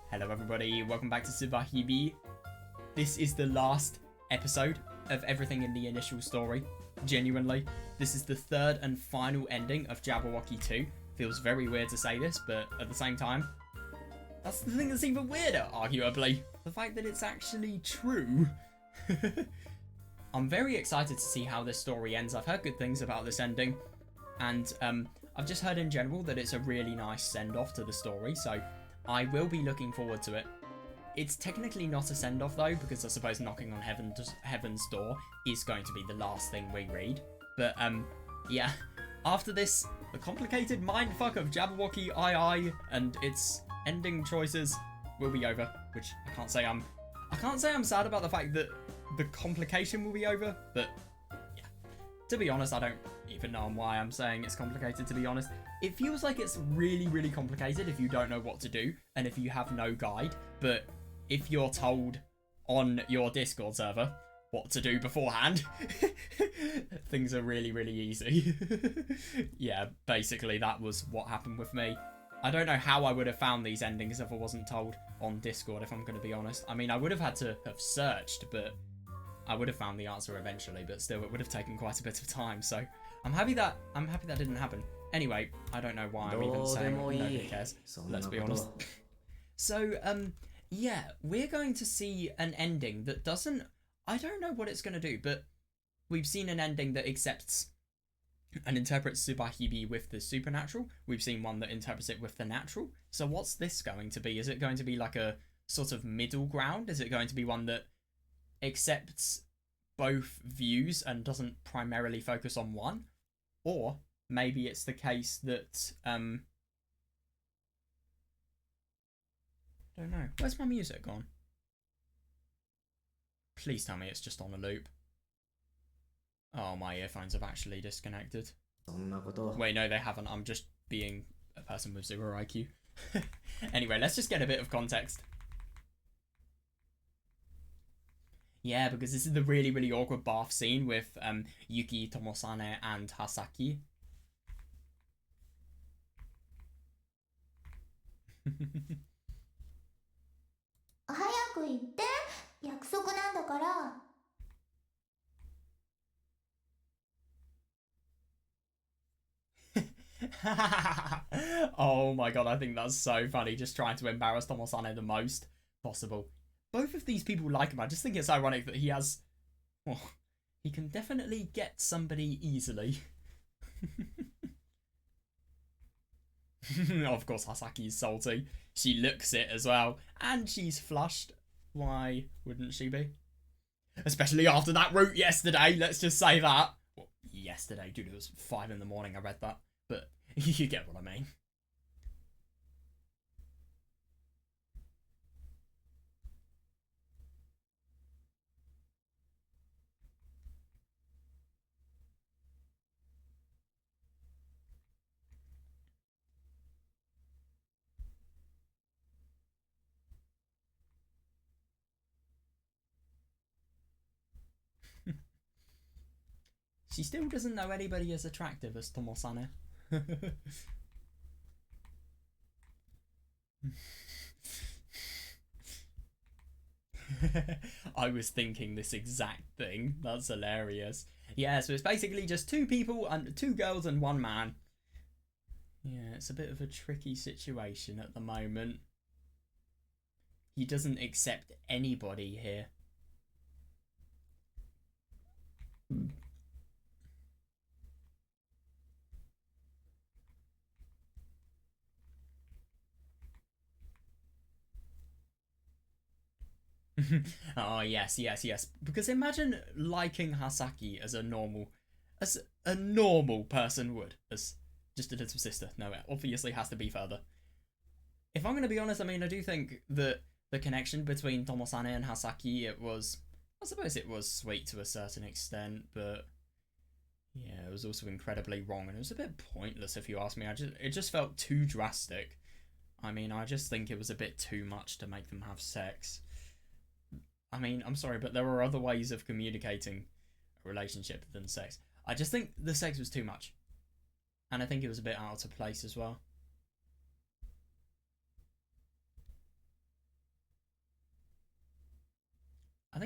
Hello everybody, welcome back to Subarashiki Hibi. This is the last episode of everything in the initial story. Genuinely, this is the third and final ending of Jabberwocky 2. Feels very weird to say this, but at the same time, that's the thing that's even weirder, arguably. The fact that it's actually true. I'm very excited to see how this story ends. I've heard good things about this ending, and I've just heard in general that it's a really nice send-off to the story, so I will be looking forward to it. It's technically not a send-off though, because I suppose knocking on heaven's door is going to be the last thing we read. But yeah, after this, the complicated mindfuck of Jabberwocky II and its ending choices will be over. Which I can't say I'm sad about the fact that the complication will be over, but yeah. To be honest, I don't even know why I'm saying it's complicated, to be honest. It feels like it's really, really complicated if you don't know what to do and if you have no guide. But if you're told on your Discord server what to do beforehand, things are really, really easy. Yeah, basically that was what happened with me. I don't know how I would have found these endings if I wasn't told on Discord, if I'm going to be honest. I mean, I would have had to have searched, but I would have found the answer eventually, but still it would have taken quite a bit of time. So I'm happy that didn't happen. Anyway, I don't know why I'm even saying nobody cares. Let's be honest. So, yeah, we're going to see an ending that doesn't... I don't know what it's going to do, but we've seen an ending that accepts and interprets Subarashiki Hibi with the supernatural. We've seen one that interprets it with the natural. So what's this going to be? Is it going to be like a sort of middle ground? Is it going to be one that accepts both views and doesn't primarily focus on one? Or maybe it's the case that I don't know. Where's my music gone? Please tell me it's just on a loop. Oh, my earphones have actually disconnected. Wait, no, they haven't. I'm just being a person with 0 IQ. Anyway, let's just get a bit of context. Yeah, because this is the really, really awkward bath scene with Yuki, Tomosane, and Hasaki. 早く言って、約束なんだから。Oh my god, I think that's so funny. Just trying to embarrass Tomosane the most possible. Both of these people like him. I just think it's ironic that he has... Well, he can definitely get somebody easily. Of course, Hasaki's salty. She looks it as well. And she's flushed. Why wouldn't she be? Especially after that route yesterday. Let's just say that. Well, yesterday, dude, it was 5 in the morning I read that. But you get what I mean. She still doesn't know anybody as attractive as Tomosane. I was thinking this exact thing. That's hilarious. Yeah, so it's basically just 2 people and 2 girls and 1 man. Yeah, it's a bit of a tricky situation at the moment. He doesn't accept anybody here. Oh, yes. Because imagine liking Hasaki as a normal person would. As just a little sister. No, it obviously has to be further. If I'm going to be honest, I mean, I do think that the connection between Tomosane and Hasaki, I suppose it was sweet to a certain extent, but yeah, it was also incredibly wrong, and it was a bit pointless if you ask me. It just felt too drastic. I mean, I just think it was a bit too much to make them have sex. I mean, I'm sorry, but there are other ways of communicating a relationship than sex. I just think the sex was too much. And I think it was a bit out of place as well.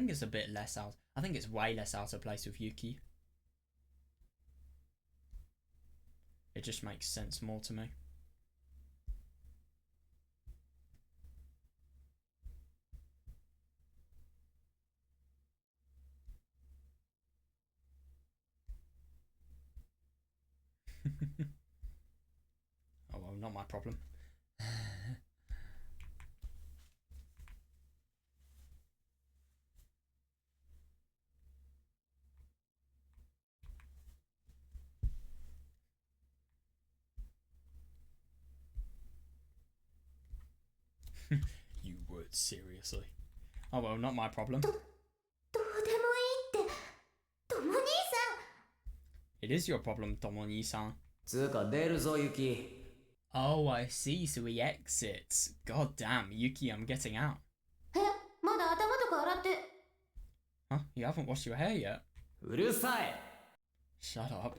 think it's a bit less out. I think it's way less out of place with Yuki. It just makes sense more to me. Oh well, not my problem. You would, seriously. Oh well, not my problem. どうでもいいって、とも兄さん。 It is your problem, Tomo-ni-san. つうか出るぞユキ。 Oh, I see, so he exits. God damn, Yuki, I'm getting out. え、まだ頭とか洗って。 Huh? You haven't washed your hair yet? うるさい。 Shut up.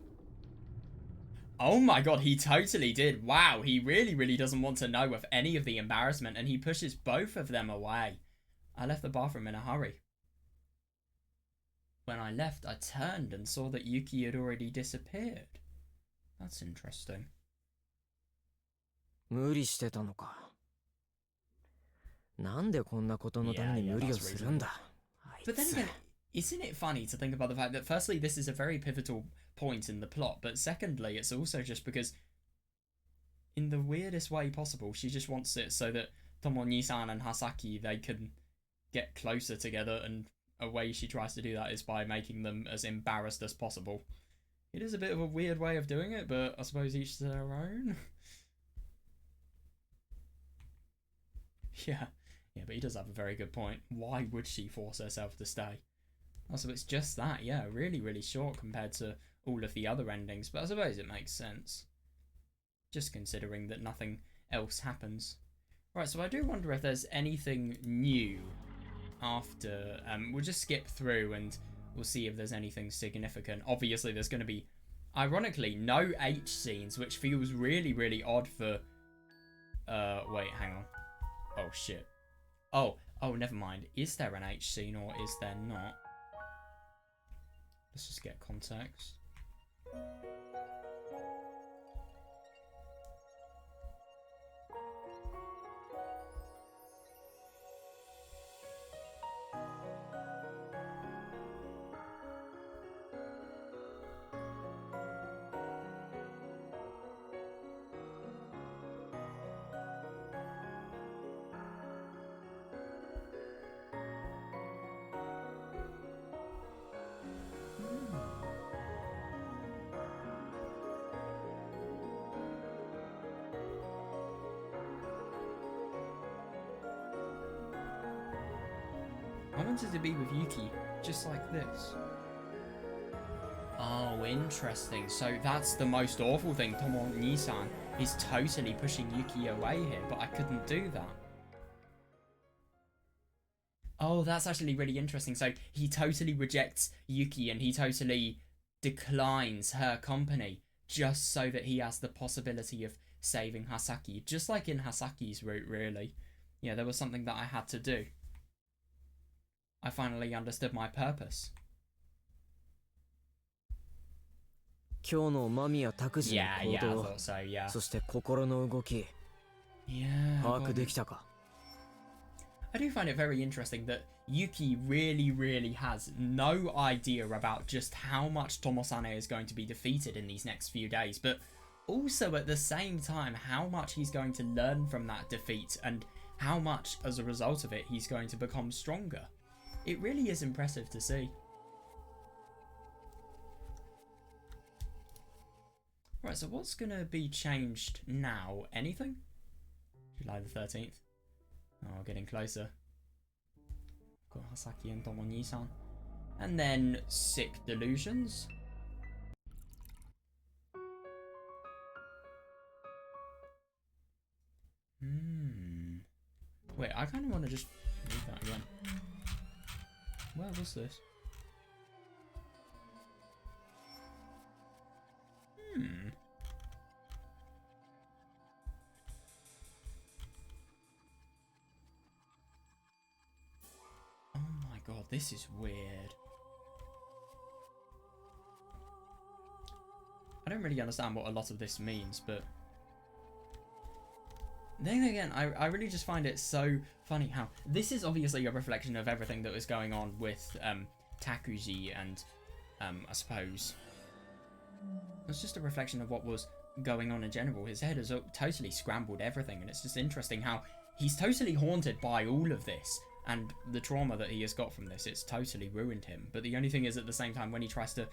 Oh my god, he totally did. Wow, he really doesn't want to know of any of the embarrassment, and he pushes both of them away. I left the bathroom in a hurry. When I left, I turned and saw that Yuki had already disappeared. That's interesting. 無理してたのか。なんでこんなことのために無理をするんだ。But then again, isn't it funny to think about the fact that firstly, this is a very pivotal point in the plot, but secondly, it's also just because in the weirdest way possible, she just wants it so that Tomo-ni-san and Hasaki, they can get closer together, and a way she tries to do that is by making them as embarrassed as possible. It is a bit of a weird way of doing it, but I suppose each to their own. Yeah, but he does have a very good point. Why would she force herself to stay? Also, it's just that, yeah, really short compared to all of the other endings, but I suppose it makes sense. Just considering that nothing else happens. Right, so I do wonder if there's anything new after. We'll just skip through and we'll see if there's anything significant. Obviously, there's going to be, ironically, no H scenes, which feels really odd for... wait, hang on. Oh, shit. Oh, never mind. Is there an H scene or is there not? Let's just get context. I wanted to be with Yuki, just like this. Oh, interesting. So that's the most awful thing. Tomo-ni-san is totally pushing Yuki away here, but I couldn't do that. Oh, that's actually really interesting. So he totally rejects Yuki and he totally declines her company just so that he has the possibility of saving Hasaki. Just like in Hasaki's route, really. Yeah, there was something that I had to do. I finally understood my purpose. 今日の間宮拓司の行動、 I thought so, yeah. そして心の動き、 Yeah, 把握できたか。 I do find it very interesting that Yuki really has no idea about just how much Tomosane is going to be defeated in these next few days, but also at the same time how much he's going to learn from that defeat and how much as a result of it he's going to become stronger. It really is impressive to see. Right, so what's going to be changed now? Anything? July the 13th. Oh, getting closer. Got Hasaki and Tomo-ni-san. And then Sick Delusions. Wait, I kind of want to just read that again. Where was this? Oh my god, this is weird. I don't really understand what a lot of this means, but then again, I really just find it so funny how this is obviously a reflection of everything that was going on with Takuji, and I suppose it's just a reflection of what was going on in general. His head has totally scrambled everything, and it's just interesting how he's totally haunted by all of this and the trauma that he has got from this. It's totally ruined him. But the only thing is, at the same time, when he tries to,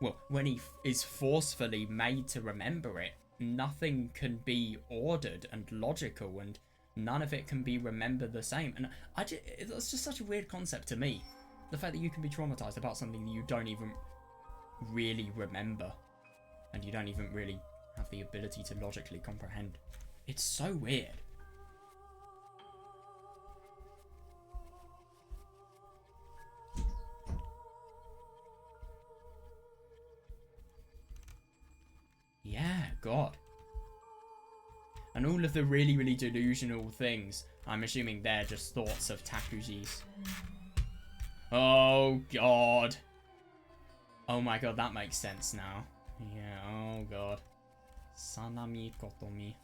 well, when he is forcefully made to remember it, nothing can be ordered and logical, and none of it can be remembered the same. And it's just such a weird concept to me. The fact that you can be traumatized about something that you don't even really remember, and you don't even really have the ability to logically comprehend. It's so weird. Yeah, God. And all of the really, really delusional things, I'm assuming they're just thoughts of Takuji's. Oh, God. Oh my god, that makes sense now. Yeah, oh god. Sanami Kotomi.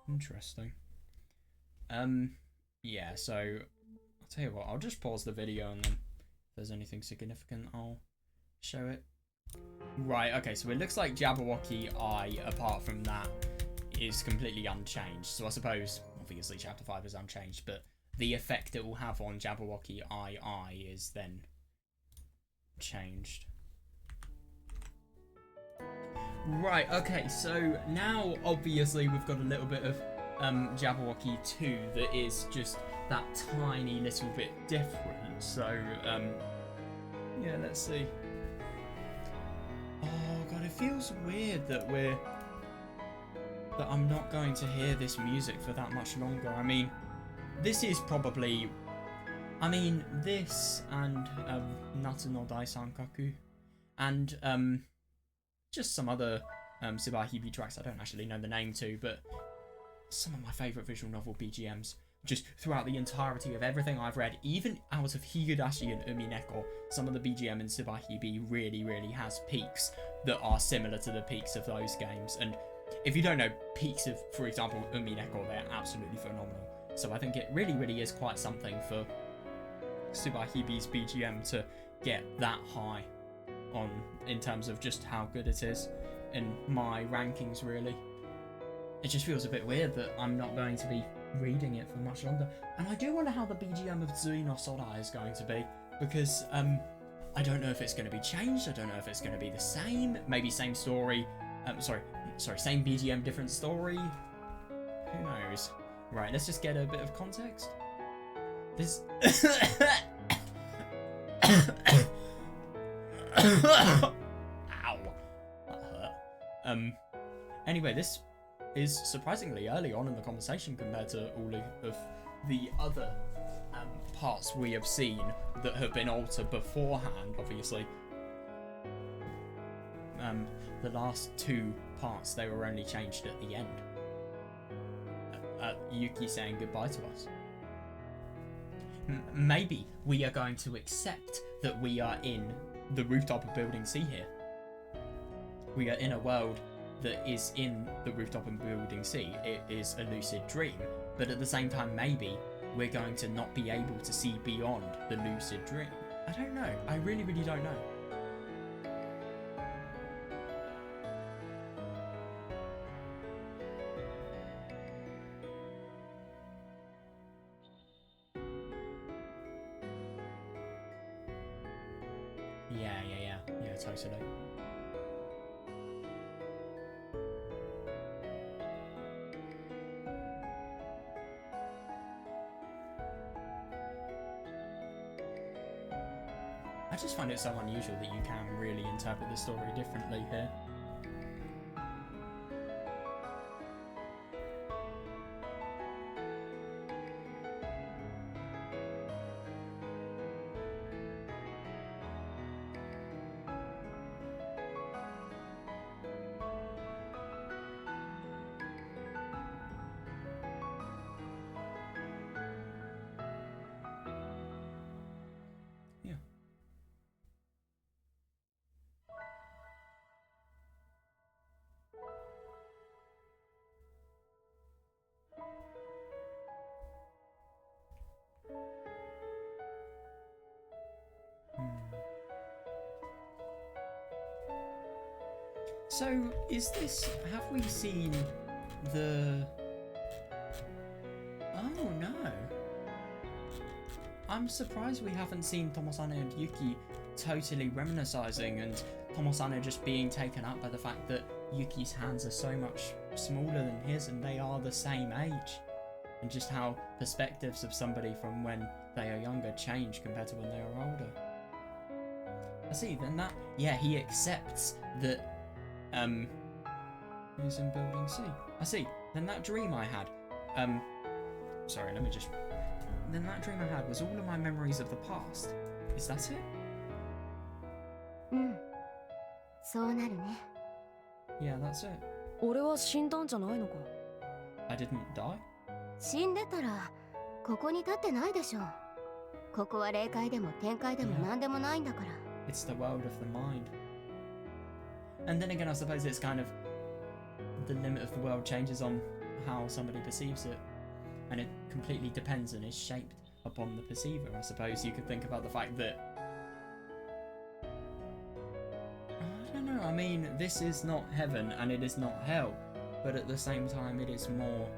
Interesting. Yeah, so I'll tell you what, I'll just pause the video, and then if there's anything significant, I'll show it. Right, okay, so it looks like Jabberwocky Eye, apart from that, is completely unchanged. So I suppose, obviously, Chapter 5 is unchanged, but the effect it will have on Jabberwocky Eye is then changed. Right, okay, so now, obviously, we've got a little bit of Jabberwocky 2 that is just that tiny little bit different. So, yeah, let's see. Oh, God, it feels weird that I'm not going to hear this music for that much longer. I mean, this is probably, this and Natsu no Daisankaku and just some other Subarashiki Hibi tracks I don't actually know the name to, but some of my favourite visual novel BGMs just throughout the entirety of everything I've read, even out of Higurashi and Umineko. Some of the BGM in Subarashiki Hibi really, really has peaks that are similar to the peaks of those games. And if you don't know peaks of, for example, Umineko, they're absolutely phenomenal. So I think it really, really is quite something for Subarashiki Hibi's BGM to get that high on, in terms of just how good it is in my rankings, really. It just feels a bit weird that I'm not going to be reading it for much longer. And I do wonder how the BGM of Tsui no Sora is going to be, because I don't know if it's going to be changed. I don't know if it's going to be the same. Maybe same story. Sorry, same BGM, different story. Who knows? Right, let's just get a bit of context. This. Ow. That hurt. Anyway, this is surprisingly early on in the conversation compared to all of the other parts we have seen that have been altered beforehand, obviously. The last two parts, they were only changed at the end. Yuki saying goodbye to us. Maybe we are going to accept that we are in the rooftop of Building C here. We are in a world that is in the rooftop of Building C. It is a lucid dream, but at the same time, maybe we're going to not be able to see beyond the lucid dream. I don't know. I really, really don't know. Yeah, totally. I just find it so unusual that you can really interpret the story differently here. So, have we seen the... Oh no. I'm surprised we haven't seen Tomosane and Yuki totally reminiscing and Tomosane just being taken up by the fact that Yuki's hands are so much smaller than his and they are the same age. And just how perspectives of somebody from when they are younger change compared to when they are older. I see, then that... Yeah, he accepts that... Who's in building C? I see, then that dream I had... Sorry, let me just... Then that dream I had was all of my memories of the past. Is that it? そうなるね。 Yeah, that's it. 俺は死んだんじゃないのか。 I didn't die? 死んでたらここに立ってないでしょ。ここは霊界でも天界でも何でもないんだから。 It's the world of the mind. And then again, I suppose it's kind of... The limit of the world changes on how somebody perceives it. And it completely depends and is shaped upon the perceiver. I suppose you could think about the fact that... I don't know, I mean, this is not heaven and it is not hell. But at the same time, it is more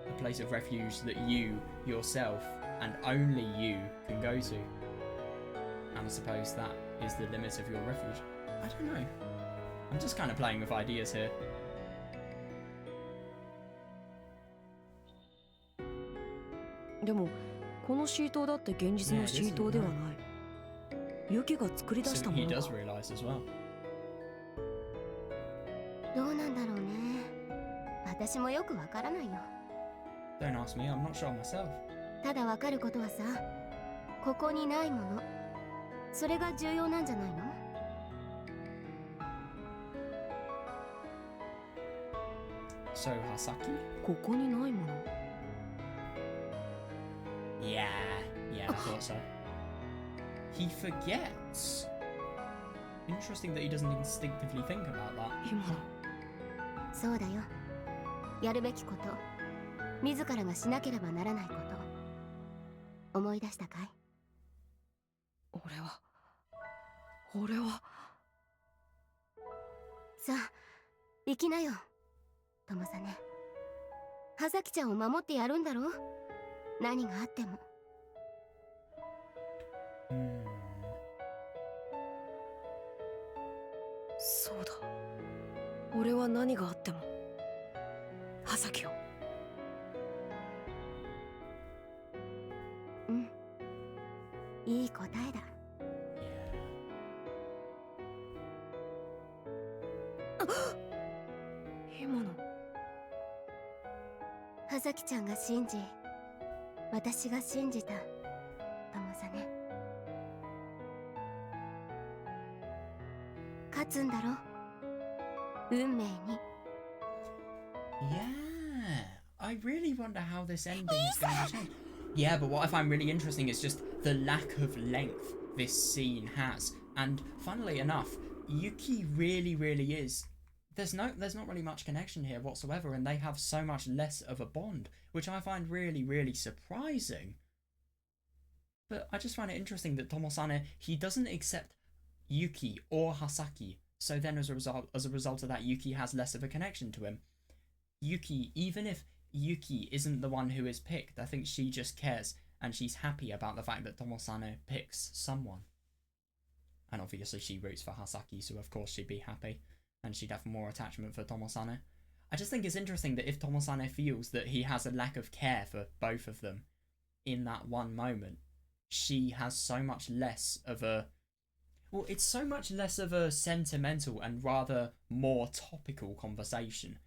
a place of refuge that you, yourself, and only you can go to. And I suppose that is the limit of your refuge. I don't know. I'm just kind of playing with ideas here. でもこのシートだって現実のシートではない。ユキが作り出した So も he の does か。 realise as well. どうなんだろうね。私もよくわからないよ。 Don't ask me, I'm not sure myself. ただわかることはさ、ここにないもの、それが重要なんじゃないの？ So, Hasaki? ここにないもの。 Yeah, I thought so. He forgets. Interesting that he doesn't instinctively think about that. 今の。そうだよ。やるべきこと、自らがしなければならないこと、思い出したかい？俺は。さあ、行きなよ。ともさね。葉崎ちゃんを守ってやるんだろ？何があっても。そうだ。俺は何があっても葉崎を。うん。いい答えだ。今の。葉崎ちゃんが信じ、私が信じたともさね。勝つんだろ、運命に。 Yeah, I really wonder how this ending is going to change. Yeah, but what I find really interesting is just the lack of length this scene has. And funnily enough, Yuki really is... There's not really much connection here whatsoever, and they have so much less of a bond, which I find really surprising. But I just find it interesting that Tomosane, he doesn't accept Yuki or Hasaki, so then as a result of that, Yuki has less of a connection to him. Yuki, even if Yuki isn't the one who is picked, I think she just cares, and she's happy about the fact that Tomosane picks someone. And obviously she roots for Hasaki, so of course she'd be happy, and she'd have more attachment for Tomosane. I just think it's interesting that if Tomosane feels that he has a lack of care for both of them in that one moment, she has so much less of a... Well, it's so much less of a sentimental and rather more topical conversation.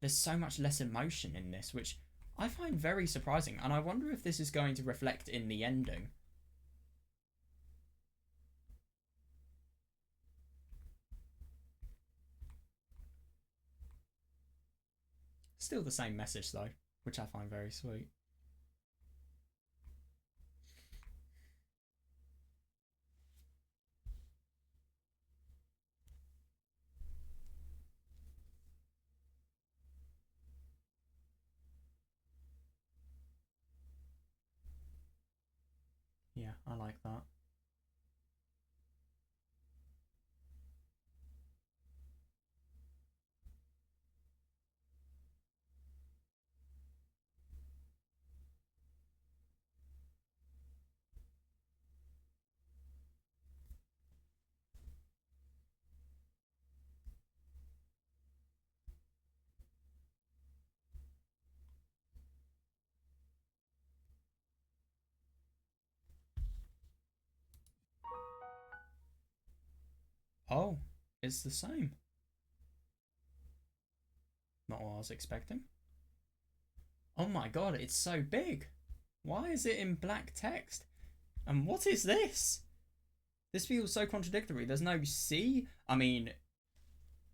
There's so much less emotion in this, which I find very surprising, and I wonder if this is going to reflect in the ending. Still the same message though, which I find very sweet. Yeah, I like that. Oh, it's the same. Not what I was expecting. Oh my god, it's so big. Why is it in black text? And what is this? This feels so contradictory. There's no C. I mean,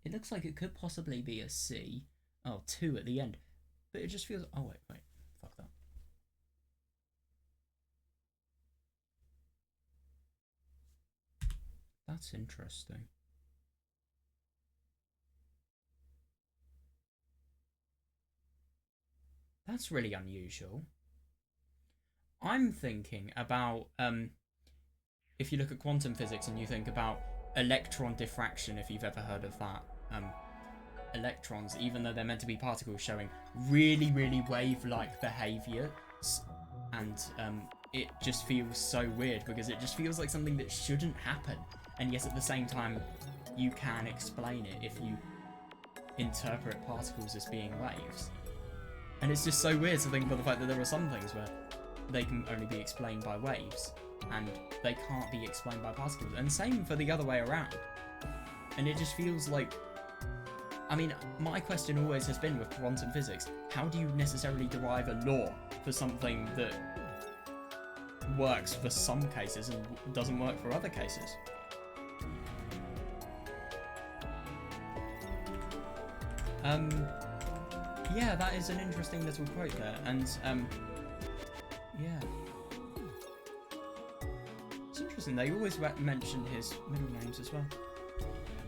it looks like it could possibly be a C. Oh, 2 at the end. But it just feels... Oh, wait. Fuck that. That's interesting. That's really unusual. I'm thinking about, if you look at quantum physics and you think about electron diffraction, if you've ever heard of that, electrons, even though they're meant to be particles, showing really, really wave-like behaviours, and it just feels so weird because it just feels like something that shouldn't happen, and yet at the same time you can explain it if you interpret particles as being waves. And it's just so weird to think about the fact that there are some things where they can only be explained by waves and they can't be explained by particles, and same for the other way around. And it just feels like, I mean, my question always has been with quantum physics, how do you necessarily derive a law for something that works for some cases and doesn't work for other cases? Yeah, that is an interesting little quote there, and yeah, it's interesting. They always mention his middle names as well,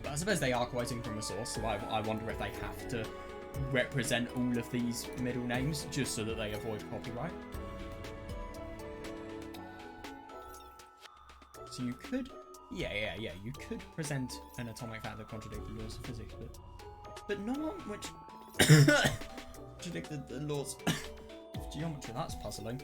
but I suppose they are quoting from a source, so I wonder if they have to represent all of these middle names just so that they avoid copyright. So you could, yeah, you could present an atomic fact that contradicted the laws of physics, but not one which contradicted the laws of geometry. That's puzzling.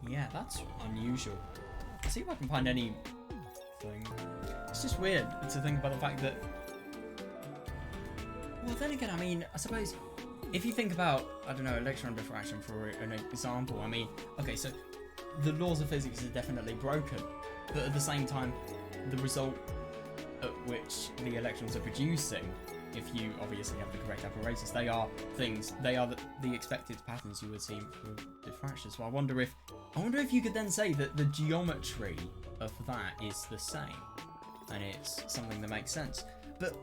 Yeah, that's unusual. Let's see if I can find anything. It's just weird to think about the fact that... Well, then again, I mean, I suppose if you think about, I don't know, electron diffraction for an example, I mean, okay, so the laws of physics are definitely broken, but at the same time, the result at which the electrons are producing, if you obviously have the correct apparatus, they are things, they are the expected patterns you would see for diffraction. So I wonder if you could then say that the geometry of that is the same, and it's something that makes sense. But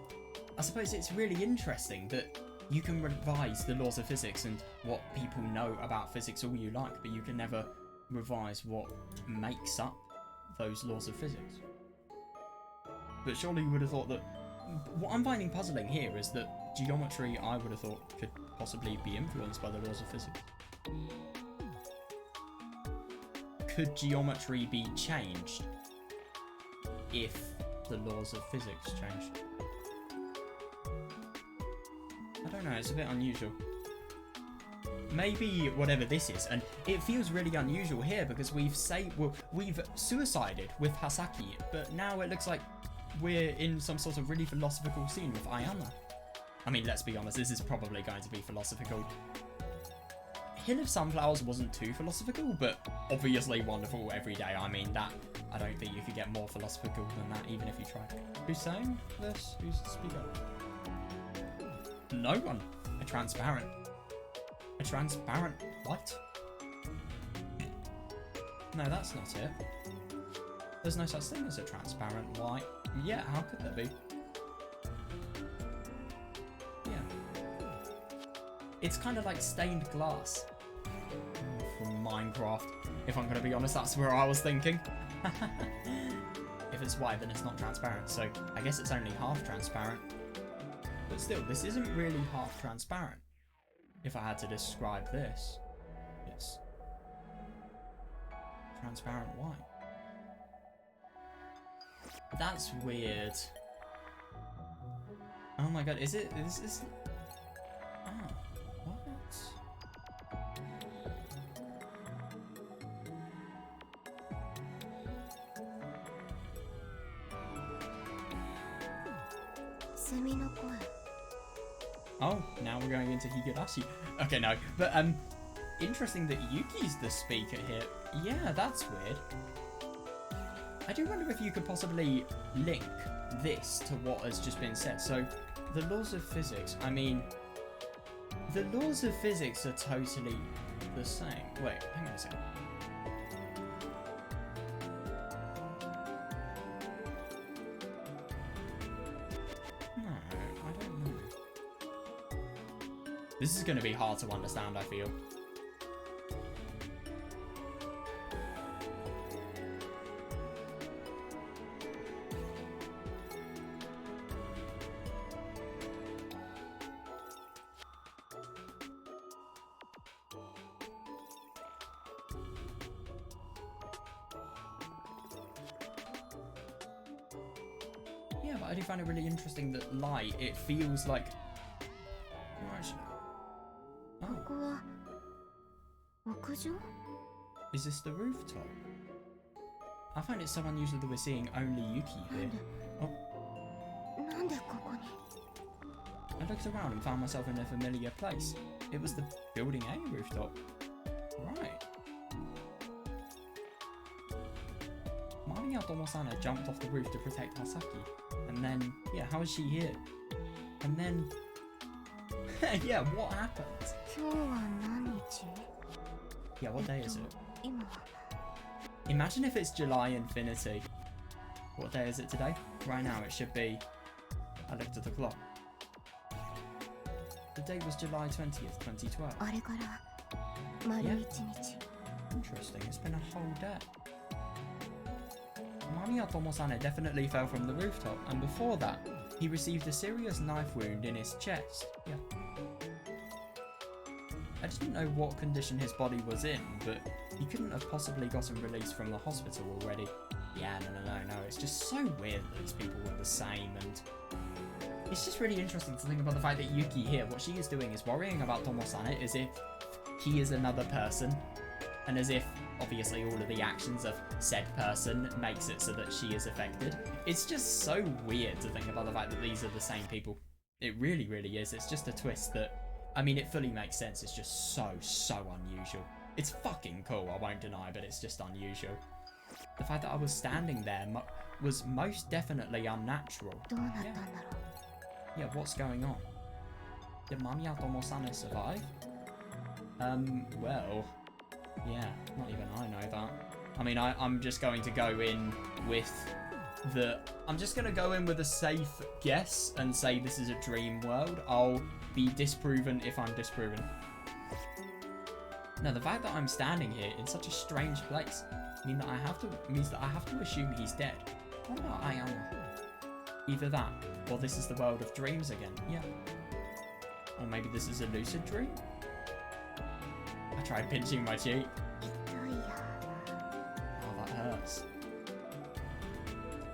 I suppose it's really interesting that you can revise the laws of physics and what people know about physics all you like, but you can never revise what makes up those laws of physics. But surely you would have thought that... What I'm finding puzzling here is that geometry, I would have thought, could possibly be influenced by the laws of physics. Could geometry be changed if the laws of physics changed? I don't know, it's a bit unusual. Maybe whatever this is, and it feels really unusual here because we've suicided with Hasaki, but now it looks like we're in some sort of really philosophical scene with Ayana. I mean, let's be honest, this is probably going to be philosophical. Hill of Sunflowers wasn't too philosophical, but obviously wonderful every day. I mean, that, I don't think you could get more philosophical than that, even if you tried. Who's saying this? Who's the speaker? No one. A transparent light? No, that's not it. There's no such thing as a transparent light. Yeah, how could there be? Yeah. It's kind of like stained glass from Minecraft. If I'm going to be honest, that's where I was thinking. If it's white, then it's not transparent, so I guess it's only half transparent. But still, this isn't really half transparent. If I had to describe this, it's transparent white. That's weird. Oh my god, is this... Oh, what? Oh, now we're going into Higurashi. Okay, no. But, interesting that Yuki's the speaker here. Yeah, that's weird. I do wonder if you could possibly link this to what has just been said. So, the laws of physics, I mean, the laws of physics are totally the same. Wait, hang on a second. No, I don't know. This is going to be hard to understand, I feel. Yeah, but I do find it really interesting that light, it feels like... Oh, ここは屋上？ is this the rooftop? I find it so unusual that we're seeing only Yuki here. Oh, なんでここに？ I looked around and found myself in a familiar place. It was the Building A rooftop. Right. Mami Atomo-sana jumped off the roof to protect Hasaki. And then, yeah, how is she here? And then... yeah, what happened? 今日は何日？ Yeah, what day is it? 今は Imagine if it's July Infinity. What day is it today? Right now it should be... I looked at the clock. The date was July 20th, 2012. あれから丸一日。 Interesting, it's been a whole day. Mami Atomo-sana definitely fell from the rooftop, and before that, he received a serious knife wound in his chest. Yeah. I didn't know what condition his body was in, but he couldn't have possibly gotten released from the hospital already. Yeah, no, it's just so weird that these people were the same, and it's just really interesting to think about the fact that Yuki here, what she is doing is worrying about Tomo-sana as if he is another person, and as if obviously all of the actions of said person makes it so that she is affected. It's just so weird to think about the fact that these are the same people. It really, really is. It's just a twist that, I mean, it fully makes sense. It's just so unusual. It's fucking cool, I won't deny, but it's just unusual. The fact that I was standing there was most definitely unnatural. どうなったんだろう。 Yeah, what's going on? Did Mami Atomo-sana survive? Well, yeah, not even I know that. I mean, I'm just going to go in with I'm just going to go in with a safe guess and say this is a dream world. I'll be disproven if I'm disproven. Now, the fact that I'm standing here in such a strange place means that I have to assume he's dead. What about Ayana? Either that, or this is the world of dreams again. Yeah. Or maybe this is a lucid dream? I tried pinching my cheek. 痛いや。 Oh, that hurts.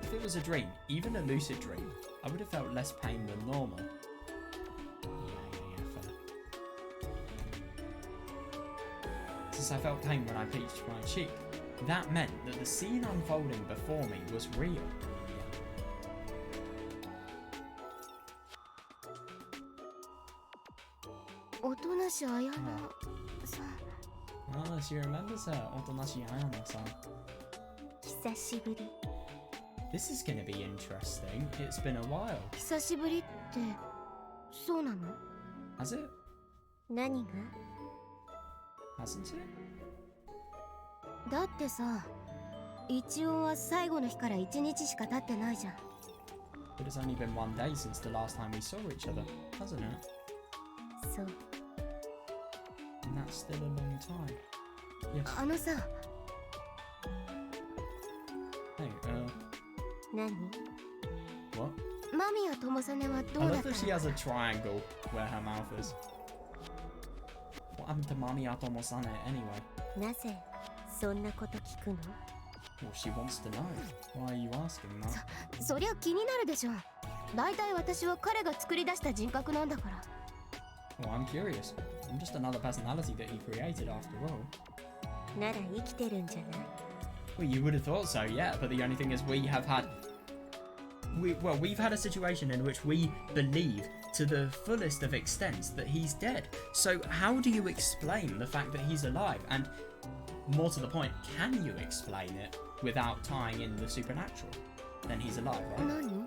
If it was a dream, even a lucid dream, I would have felt less pain than normal. Yeah, fair. Since I felt pain when I pinched my cheek, that meant that the scene unfolding before me was real. Yeah. おとなしあやなさん。 Oh, she remembers her. Otonashi Ayana-san. 久しぶり。 This is gonna be interesting. It's been a while. 久しぶりってそうなの？ Has it? 何が？ Hasn't it? だってさ、一応は最後の日から1日しか経ってないじゃん。 But it's only been one day since the last time we saw each other, hasn't it? そう。 And that's still a long time. Yes. あのさ、 Hey, 何？ what? マミやトモサネはど I うだ love った that she has a triangle where her mouth is. What happened to Mami Atomo-sana anyway? なぜそんなこと聞くの？ Well, she wants to know. Why are you asking that? そりゃ気になるでしょ。だいたい私は彼が作り出した人格なんだから。 Well, I'm curious. I'm just another personality that he created after all. なら生きてるんじゃない？ Well, you would have thought so, yeah, but the only thing is we have had we've had a situation in which we believe to the fullest of extents that he's dead. So how do you explain the fact that he's alive? And more to the point, can you explain it without tying in the supernatural? Then he's alive, right? 何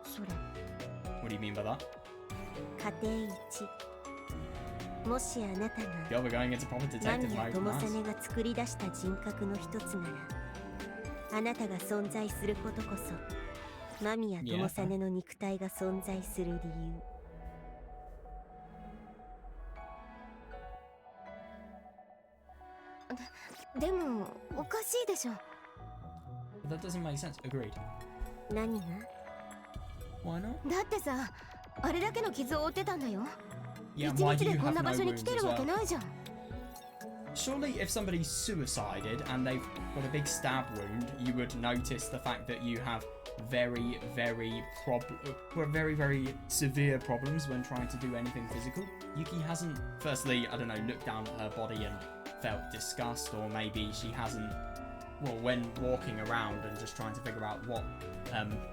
それ What do you mean by that? 家庭一もしあなたが Yeah, we're going into proper 間 detective 宮 mode. 智 Nice. 実が作り出した人格の一つならあなたが存在することこそ間宮智実の肉体が存在する理由 でもおかしいでしょ But that doesn't make sense. Agreed. 何が Why not? だってさあれだけの傷を負ってたんだよ Yeah, 一 why 日 do で you こん have な no 場所に来 wounds て as るわけ well? ないじゃん Surely if somebody suicided and they've got a big stab wound, you would notice the fact that you have very, very severe problems when trying to do anything physical. Yuki hasn't, firstly, I don't know, looked down at her body and felt disgust, or maybe she hasn't, well, when walking around and just trying to figure out what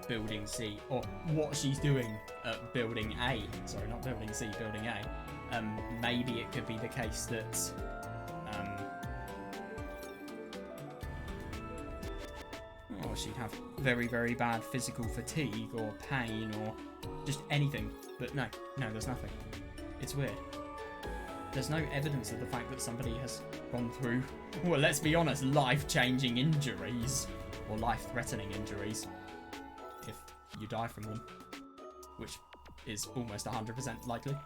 building C, or what she's doing at building A, sorry, not building C, building A, maybe it could be the case that or she'd have very, very bad physical fatigue or pain or just anything. But no, there's nothing. It's weird. There's no evidence of the fact that somebody has gone through, well, let's be honest, life-changing injuries or life-threatening injuries if you die from them, which is almost 100% likely.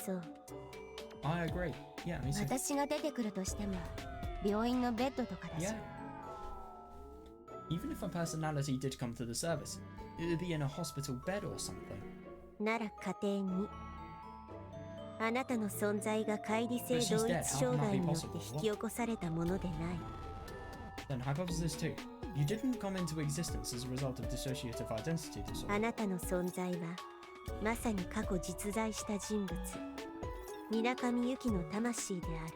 そう I agree. Yeah, me too. 私が出てくるとしても病院のベッドとかだし Yeah. Even if a personality did come to the service, it would be in a hospital bed or something. なら家庭にあなたの存在が乖離性同一障害によって引き起こされたものでない Then hypothesis 2. You didn't come into existence as a result of dissociative identity あ disorder. なたの存在はまさに過去実在した人物水上由紀の魂である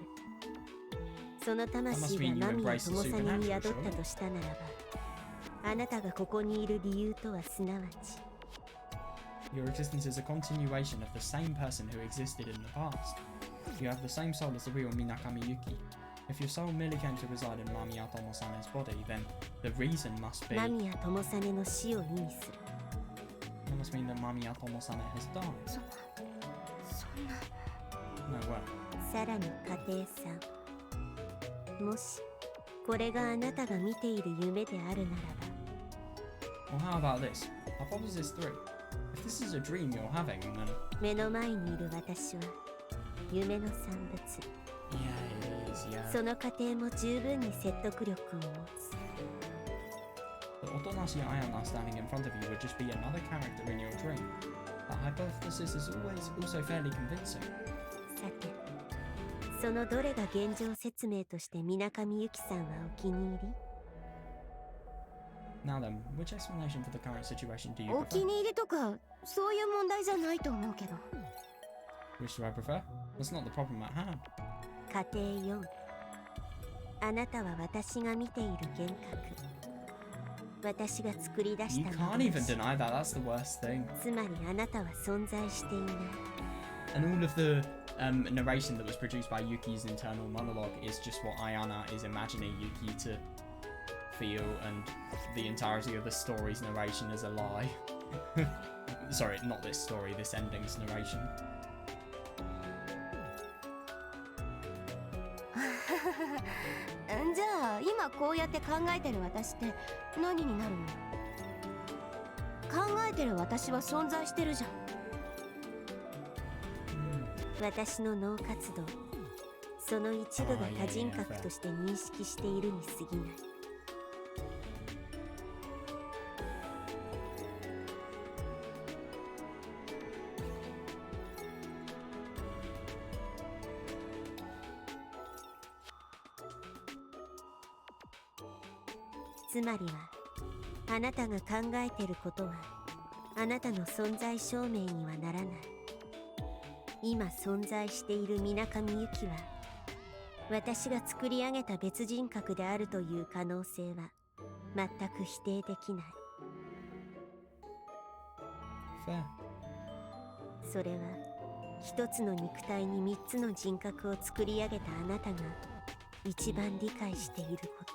その魂が間宮智実に宿ったとしたならばあなたがここにいる理由とはすなわち Your existence is a continuation of the same person who existed in the past. You have the same soul as the real Minakami Yuki. If your soul merely came to reside in Mamiya Tomosane's body, then the reason must be... 間宮智実の死を意味する That must mean that Mamiya Tomosane has died. そんな No way. さらに家庭さんもしこれがあなたが見ている夢であるなら Well, how about this? Hypothesis 3. If this is a dream you're having, then... ば目の前にいる私は夢の産物 Yeah, it is, yeah. その過程も十分に説得力を持つ The Otonashi Ayana standing in front of you would just be another character in your dream. That hypothesis is always also fairly convincing. さてそのどれが現状説明として水上由紀さんはお気に入 Now then, which explanation for the current situation do り you お気 prefer? に入りとかそういう問題じゃないと思うけど Which do I prefer? That's not the problem at hand. 家庭4あなたは私が見ている幻覚私が作り出し You た can't 幻 even deny that, that's the worst thing. つまりあなたは存在していない And all of the narration that was produced by Yuki's internal monologue is just what Ayana is imagining Yuki to feel, and the entirety of the story's narration is a lie. Sorry, not this story, this ending's narration. じゃあ今こうやって考えてる私って何になるの考えてる私は存在してるじゃん私の脳活動その一部が多人格として認識しているに過ぎないつまりはあなたが考えてることはあなたの存在証明にはならない今存在している水上由紀は私が作り上げた別人格であるという可能性は全く否定できない。 Fair. それは一つの肉体に三つの人格を作り上げたあなたが一番理解していること。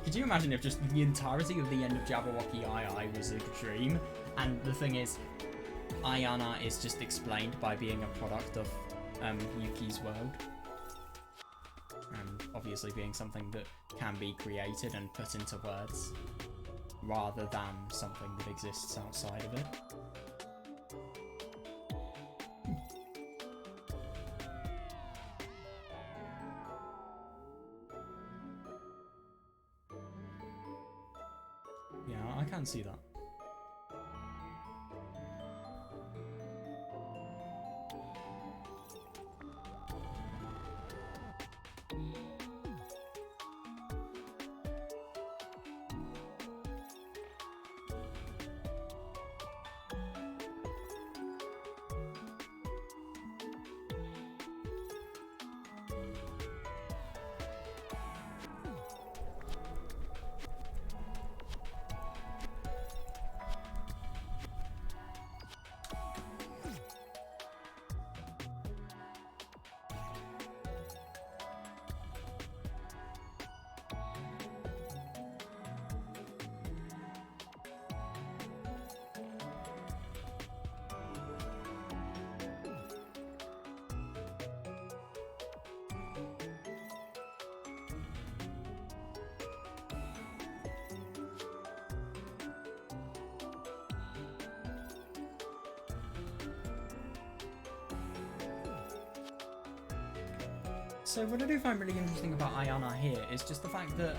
Could you imagine if just the entirety of the end of Jabberwocky II was a dream? And the thing is, Ayana is just explained by being a product of Yuki's world. And obviously being something that can be created and put into words, rather than something that exists outside of it. Yeah, I can see that. So what I do find really interesting about Ayana here is just the fact that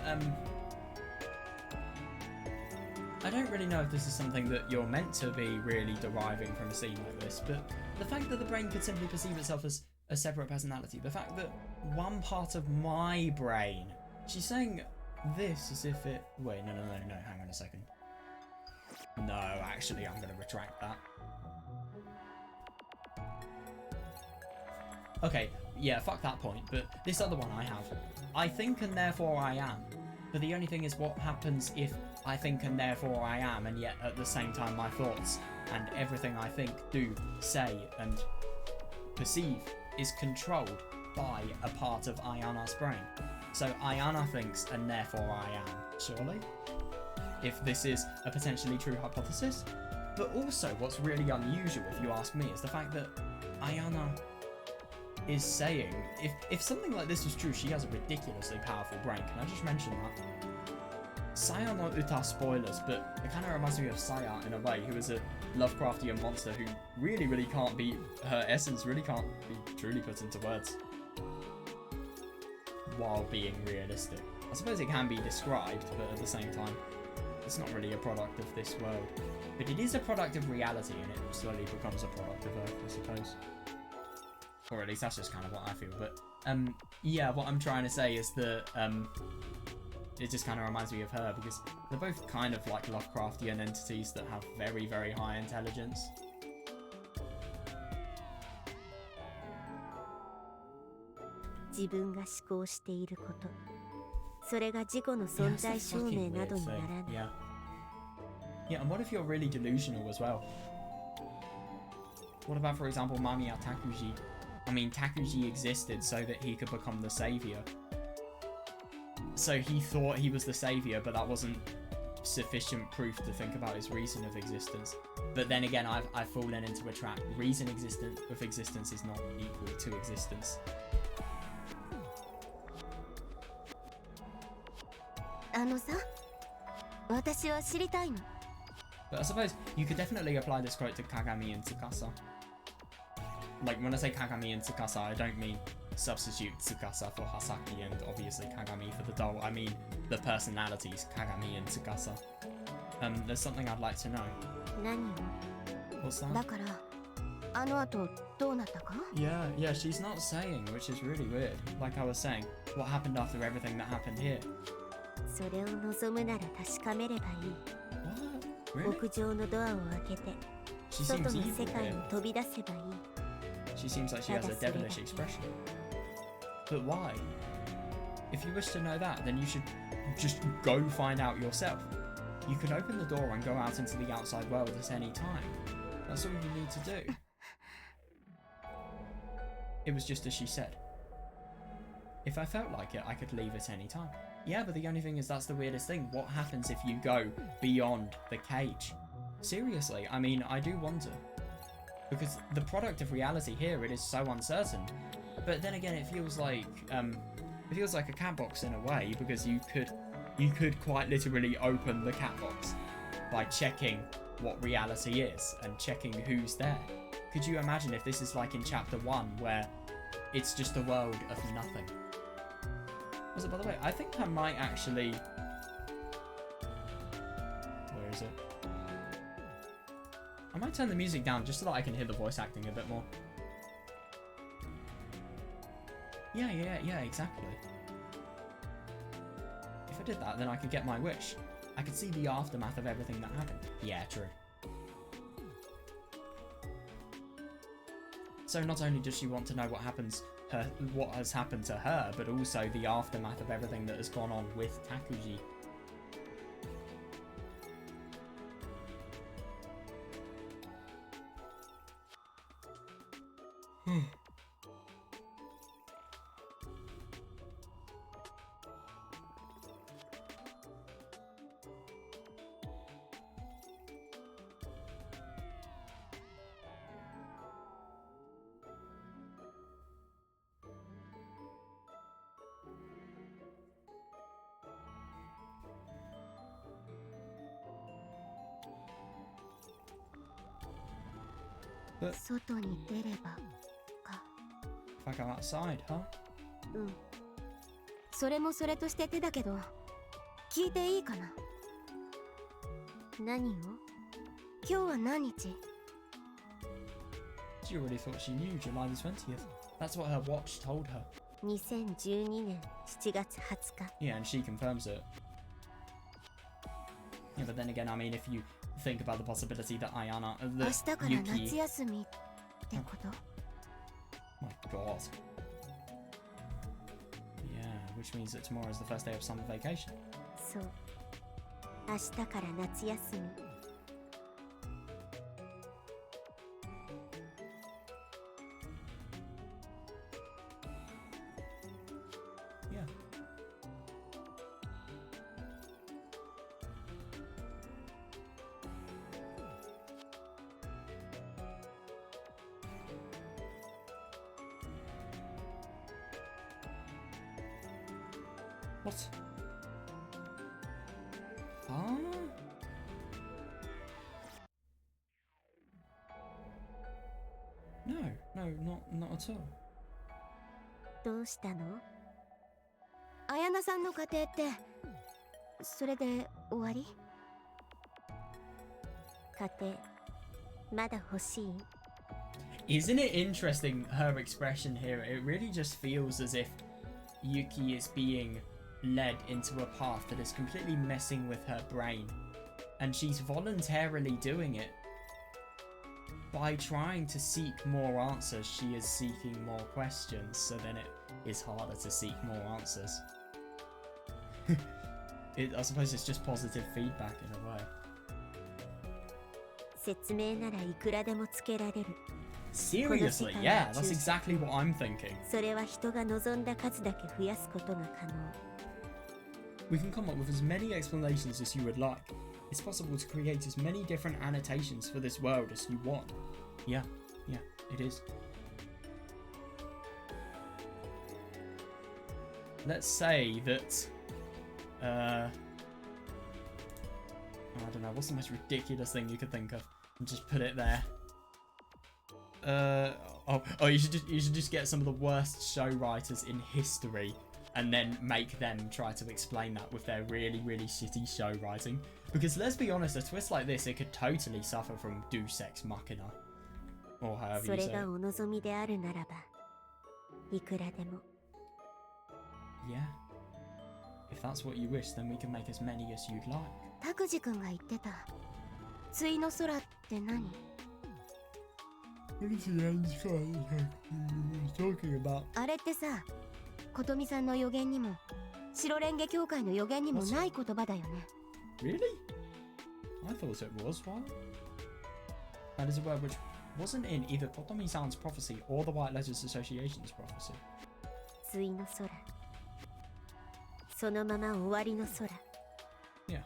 I don't really know if this is something that you're meant to be really deriving from a scene like this, but the fact that the brain could simply perceive itself as a separate personality, the fact that one part of my brain, she's saying this as if it, wait, no, hang on a second. No, actually, I'm going to retract that. Okay, yeah, fuck that point, but this other one I have. I think and therefore I am. But the only thing is what happens if I think and therefore I am, and yet at the same time my thoughts and everything I think, do, say and perceive is controlled by a part of Ayana's brain. So Ayana thinks, and therefore I am, surely? If this is a potentially true hypothesis. But also, what's really unusual, if you ask me, is the fact that Ayana is saying, if something like this was true, she has a ridiculously powerful brain. Can I just mention that? Saya no Uta spoilers, but it kind of reminds me of Saya in a way, who is a Lovecraftian monster who really can't be, her essence really can't be truly put into words while being realistic. I suppose it can be described, but at the same time, it's not really a product of this world. But it is a product of reality, and it slowly becomes a product of Earth, I suppose. Or at least that's just kind of what I feel. But yeah, what I'm trying to say is that it just kind of reminds me of her, because they're both kind of like Lovecraftian entities that have very high intelligence. Yeah, and what if you're really delusional as well? What about, for example, Mamiya Takuji? I mean, Takuji existed so that he could become the savior. So he thought he was the savior, but that wasn't sufficient proof to think about his reason of existence. But then again, I've fallen into a trap. Reason of existence is not equal to existence. But I suppose you could definitely apply this quote to Kagami and Tsukasa. Like, when I say Kagami and Tsukasa, I don't mean substitute Tsukasa for Hasaki and obviously Kagami for the doll. I mean the personalities, Kagami and Tsukasa. There's something I'd like to know. What's that? Yeah, she's not saying, which is really weird. Like I was saying, what happened after everything that happened here? What? Really? She seems evil here. She seems like she has a devilish expression. But why? If you wish to know that, then you should just go find out yourself. You can open the door and go out into the outside world at any time. That's all you need to do. It was just as she said. If I felt like it, I could leave at any time. Yeah, but the only thing is, that's the weirdest thing. What happens if you go beyond the cage? Seriously, I mean, I do wonder. Because the product of reality here, it is so uncertain. But then again, it feels like a cat box in a way, because you could quite literally open the cat box by checking what reality is and checking who's there. Could you imagine if this is like in chapter 1, where it's just a world of nothing? Also, by the way, I think I might actually... Where is it? I might turn the music down just so that I can hear the voice acting a bit more. Yeah, exactly. If I did that, then I could get my wish. I could see the aftermath of everything that happened. Yeah, true. So not only does she want to know what has happened to her, but also the aftermath of everything that has gone on with Takuji. But if I go outside, huh? それもそれとして手だけど、聞いていいかな？何を？今日は何日？ She already thought she knew July the 20th. That's what her watch told her. 2012年7月20日。 Yeah, and she confirms it. Yeah, but then again, I mean, if you think about the possibility that Ayana, that Yuki... My god. Yeah, which means that tomorrow is the first day of summer vacation. そう。明日から夏休み。Yeah. What? Huh? No, not at all. どうしたの？綾菜さんの家庭ってそれで終わり？家庭まだ欲しい？ Isn't it interesting, her expression here? It really just feels as if Yuki is being led into a path that is completely messing with her brain, and she's voluntarily doing it. By trying to seek more answers, she is seeking more questions, so then it is harder to seek more answers. I suppose it's just positive feedback in a way. 説明ならいくらでもつけられる。 Seriously, yeah, that's exactly what I'm thinking. それは人が望んだ数だけ増やすことが可能。 We can come up with as many explanations as you would like. It's possible to create as many different annotations for this world as you want. Yeah, it is. Let's say that, I don't know, what's the most ridiculous thing you could think of? And just put it there. You should just get some of the worst show writers in history and then make them try to explain that with their really, really shitty show writing. Because let's be honest, a twist like this, it could totally suffer from Deus Ex Machina. Or however you say it. それがお望みであるならば、いくらでも。 Yeah. If that's what you wish, then we can make as many as you'd like. 拓司くんが言ってた。対の空って何？ What is the end talking about? あれってさ、琴美さんの予言にも、白レンゲ協会の予言にもない言葉だよね。Really? I thought it was one. That is a word which wasn't in either Kotomi-san's prophecy or the White Letters Association's prophecy. 対の空。そのまま終わりの空。 Yeah.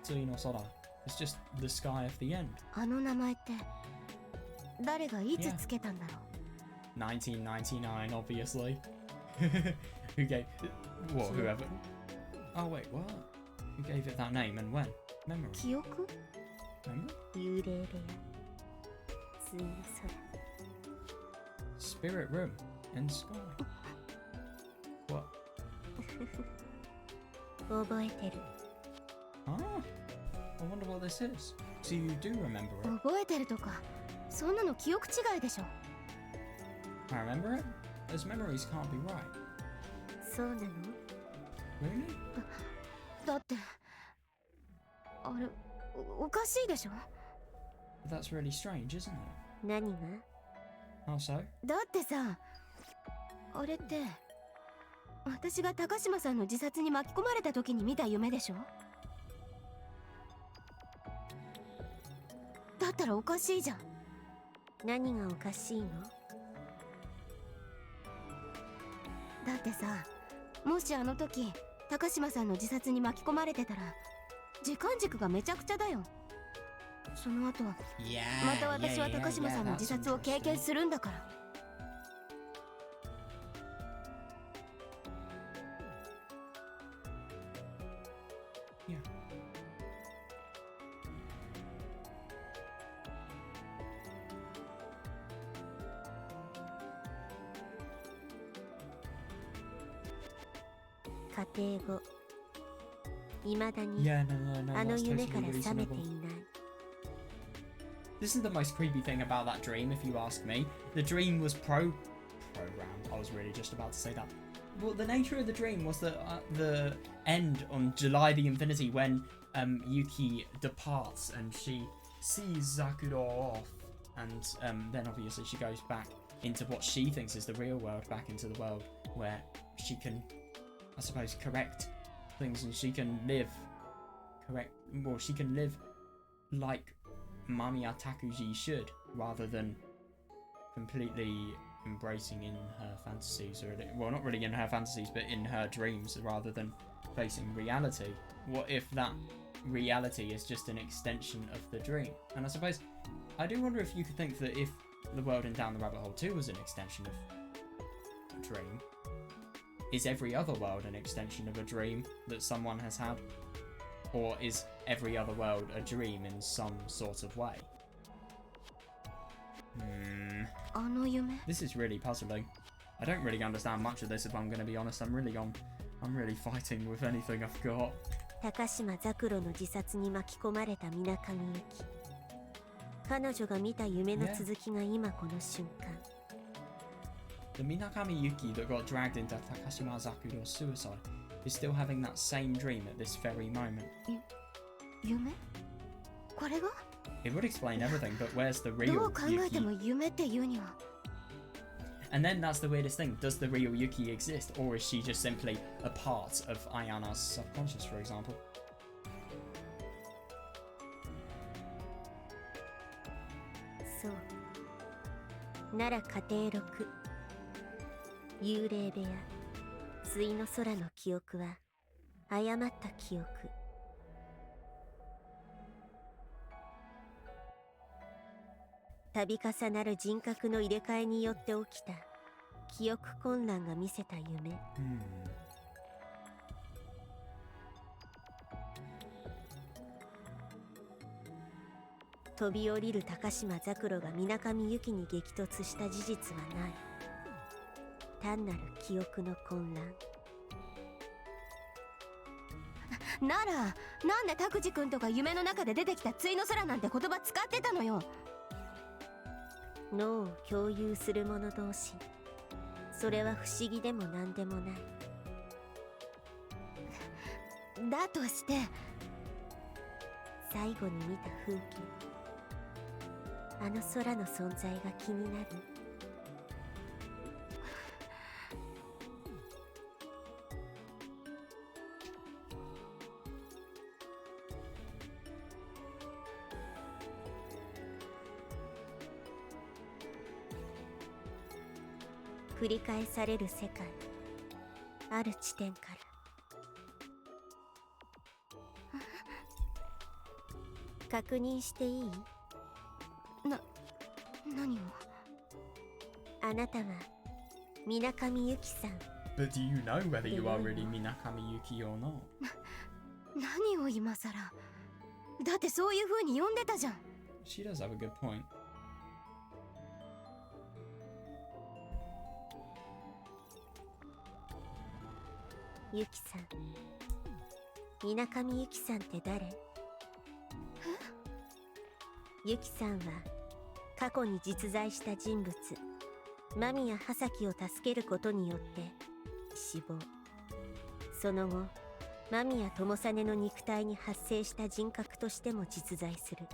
Tsui no Sora. It's just the sky of the end. あの名前って誰がいつつけたんだろう。 1999, obviously. Who gave... What, whoever... Oh, wait, what? Who gave it that name and when? Memory. 記憶？ Memory? 幽霊部屋。対の Spirit room in the sky. What? 空。覚えてる。 Ah, I wonder what this is. So you do remember it? 覚えてるとか、そんなの記憶違いでしょ。 I remember it? Those memories can't be right. そうなの？ Really? だって、あれ、おかしいでしょ。 But that's really strange, isn't it? 何が？ How so? だってさ、あれって、私が高島さんの自殺に巻き込まれた時に見た夢でしょ。だったらおかしいじゃん。何がおかしいの？だってさ、もしあの時高島さんの自殺に巻き込まれてたら時間軸がめちゃくちゃだよ。その後また私は高島さんの自殺を経験するんだから。家庭後、未だに No, あの that's 夢から totally 覚めて reasonable. いない。 This is the most creepy thing about that dream, if you ask me. The dream was programmed. I was really just about to say that. Well, the nature of the dream was that the end on July the Infinity, when Yuki departs and she sees Zakuro off, and then obviously she goes back into what she thinks is the real world, back into the world where she can, I suppose, correct things, and she can live she can live like Mamiya Takuji should, rather than completely embracing in her fantasies, or well, not really in her fantasies, but in her dreams, rather than facing reality. What if that reality is just an extension of the dream? And I suppose I do wonder if you could think that if the world in Down the Rabbit Hole 2 was an extension of a dream, is every other world an extension of a dream that someone has had? Or is every other world a dream in some sort of way? This is really puzzling. I don't really understand much of this, if I'm going to be honest. I'm really fighting with anything I've got. 高島ザクロの自殺に巻き込まれた水上由紀。彼女が見た夢の続きが今この瞬間。The Minakami Yuki that got dragged into Takashima Zakuro's suicide is still having that same dream at this very moment. 夢？これが？ It would explain everything, but where's the ど real う考えても Yuki? 夢っていうには。 And then that's the weirdest thing. Does the real Yuki exist, or is she just simply a part of Ayana's subconscious, for example? そう。なら家庭録。幽霊部屋。対の空の記憶は誤った記憶。度重なる人格の入れ替えによって起きた記憶混乱が見せた夢。飛び降りる高島ザクロが水上由紀に激突した事実はない。単なる記憶の混乱。なら、なんで拓司くんとか夢の中で出てきた対の空なんて言葉使ってたのよ。脳を共有する者同士。それは不思議でも何でもない。だとして最後に見た風景、あの空の存在が気になる。繰り返される世界、ある地点から。確認していい？何を？あなたは水上由紀さん。But do you know whether you are really Minakami Yuki or not? 何を今さら。だってそういう風に呼んでたじゃん。She does have a good point. ユキさん、水上由紀さんって誰？ユキさんは過去に実在した人物、間宮葉咲を助けることによって死亡。その後、間宮友実の肉体に発生した人格としても実在する。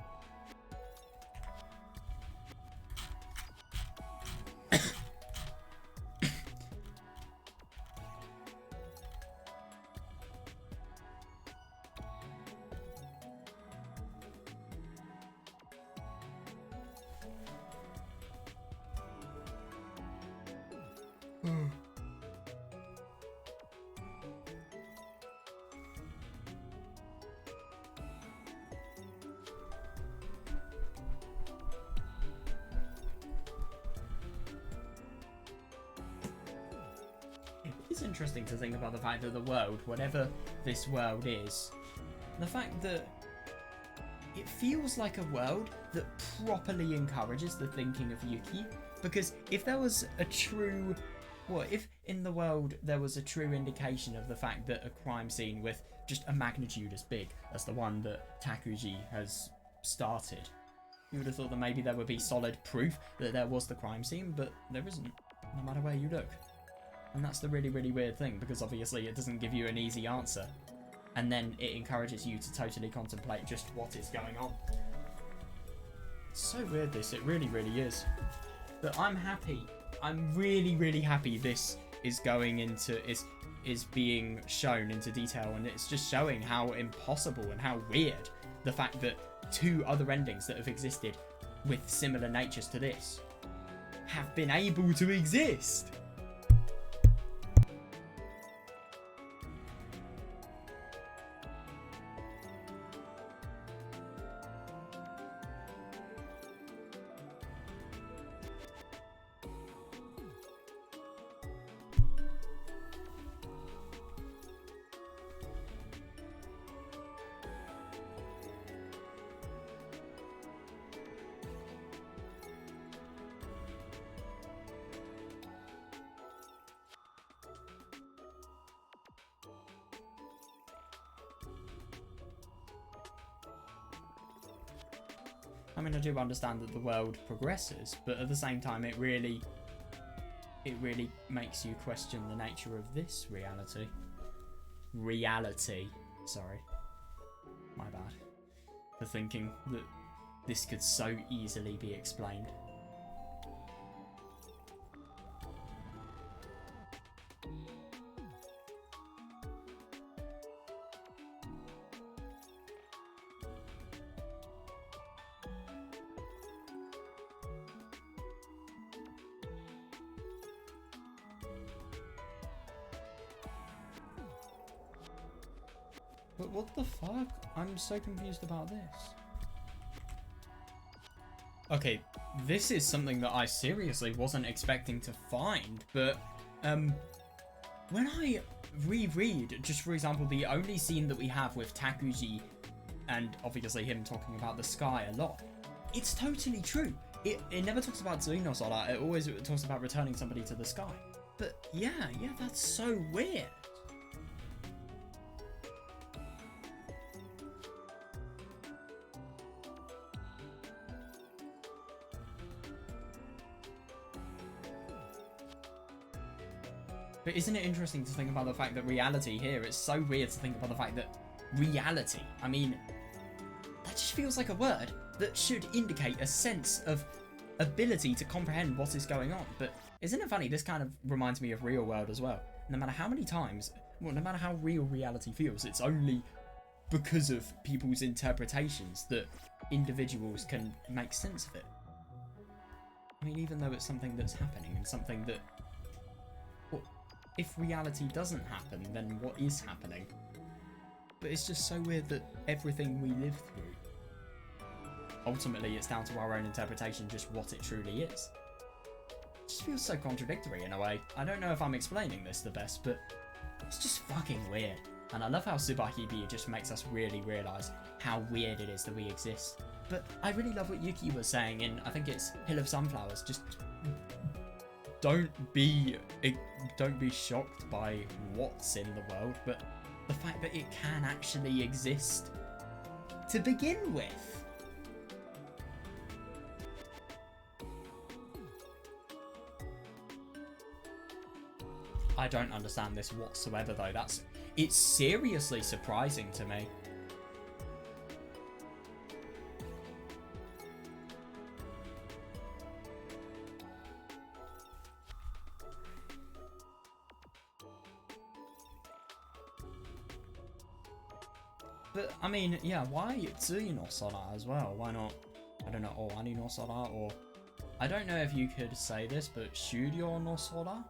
It's interesting to think about the fact that the world, whatever this world is, the fact that it feels like a world that properly encourages the thinking of Yuki, because if there was a true, if in the world there was a true indication of the fact that a crime scene with just a magnitude as big as the one that Takuji has started, you would have thought that maybe there would be solid proof that there was the crime scene, but there isn't, no matter where you look. And that's the really, really weird thing, because obviously it doesn't give you an easy answer. And then it encourages you to totally contemplate just what is going on. It's so weird, this. It really, really is. But I'm happy. I'm really, really happy this is going into... is being shown into detail, and it's just showing how impossible and how weird the fact that two other endings that have existed with similar natures to this have been able to exist. I mean, I do understand that the world progresses, but at the same time, it really makes you question the nature of this reality. Sorry. My bad. For thinking that this could so easily be explained. But what the fuck? I'm so confused about this. Okay, this is something that I seriously wasn't expecting to find, but when I reread, just for example, the only scene that we have with Takuji and obviously him talking about the sky a lot, it's totally true. It never talks about Tsui no Sora, it always talks about returning somebody to the sky. But yeah, that's so weird. But isn't it interesting to think about the fact that reality here, it's so weird to think about the fact that reality, I mean, that just feels like a word that should indicate a sense of ability to comprehend what is going on. But isn't it funny, this kind of reminds me of real world as well. No matter how many times, well, no matter how real reality feels, it's only because of people's interpretations that individuals can make sense of it. I mean, even though it's something that's happening and something that, well, if reality doesn't happen, then what is happening? But it's just so weird that everything we live through, ultimately it's down to our own interpretation, just what it truly is. It just feels so contradictory in a way. I don't know if I'm explaining this the best, but it's just fucking weird. And I love how Subarashiki Hibi just makes us really realise how weird it is that we exist. But I really love what Yuki was saying in, I think it's Hill of Sunflowers, just don't be shocked by what's in the world, but the fact that it can actually exist to begin with. I don't understand this whatsoever though. It's seriously surprising to me. But, I mean, yeah, why Tsui no Sora as well? Why not, I don't know, Owani no Sora, or... I don't know if you could say this, but Shuryo no Sora?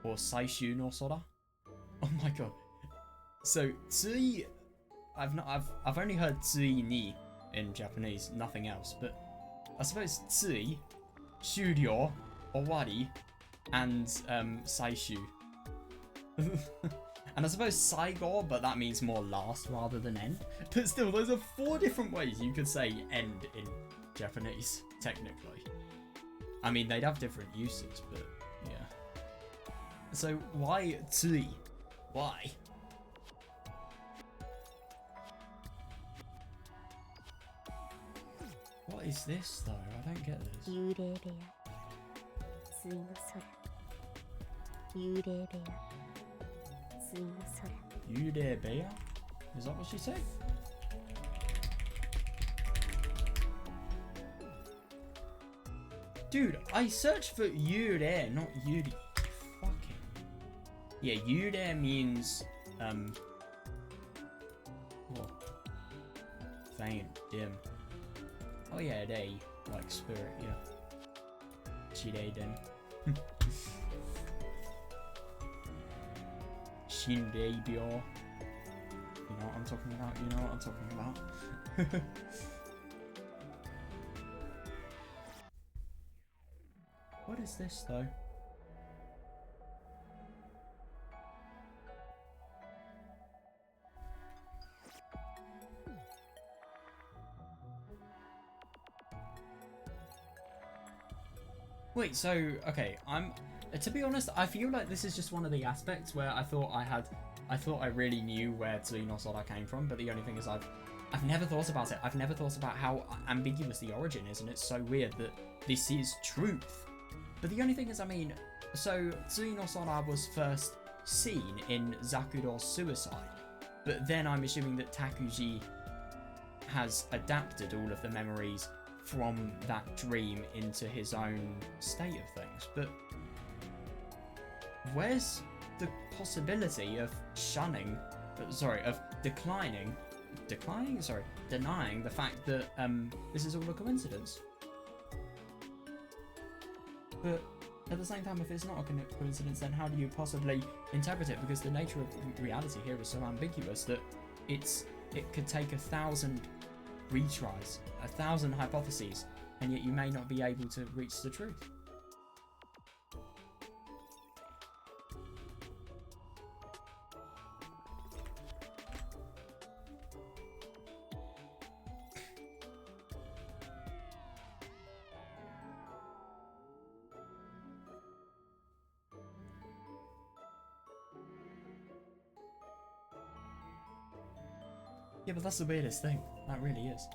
Or Saishu no Sora? Oh my god. So, Tsui... I've only heard Tsui ni in Japanese, nothing else, but... I suppose Tsui, Shuryo, Owari, and Saishu. And I suppose Saigo, but that means more last rather than end. But still, those are 4 different ways you could say end in Japanese, technically. I mean, they'd have different uses, but yeah. So why Tsui? Why? What is this though? I don't get this. 幽霊部屋水の空幽霊部屋水の空 Yude Beya? Is that what she said? Dude, I searched for Yude, not Yuri. Fucking. Yeah, Yude means what? Faint, dim. Oh yeah, they like spirit, yeah. Shireiden. Shindeibyo. You know what I'm talking about, you know what I'm talking about. What is this though? Wait, so, okay, to be honest, I feel like this is just one of the aspects where I thought I really knew where Tsui no Sora came from, but the only thing is I've I've never thought about it. I've never thought about how ambiguous the origin is, and it's so weird that this is truth. But the only thing is, I mean, so Tsui no Sora was first seen in Zakudo's suicide, but then I'm assuming that Takuji has adapted all of the memories from that dream into his own state of things. But where's the possibility of denying the fact that this is all a coincidence? But at the same time, if it's not a coincidence, then how do you possibly interpret it? Because the nature of reality here is so ambiguous that it could take 1,000 retries, 1,000 hypotheses, and yet you may not be able to reach the truth. Yeah, but that's the weirdest thing. That really is.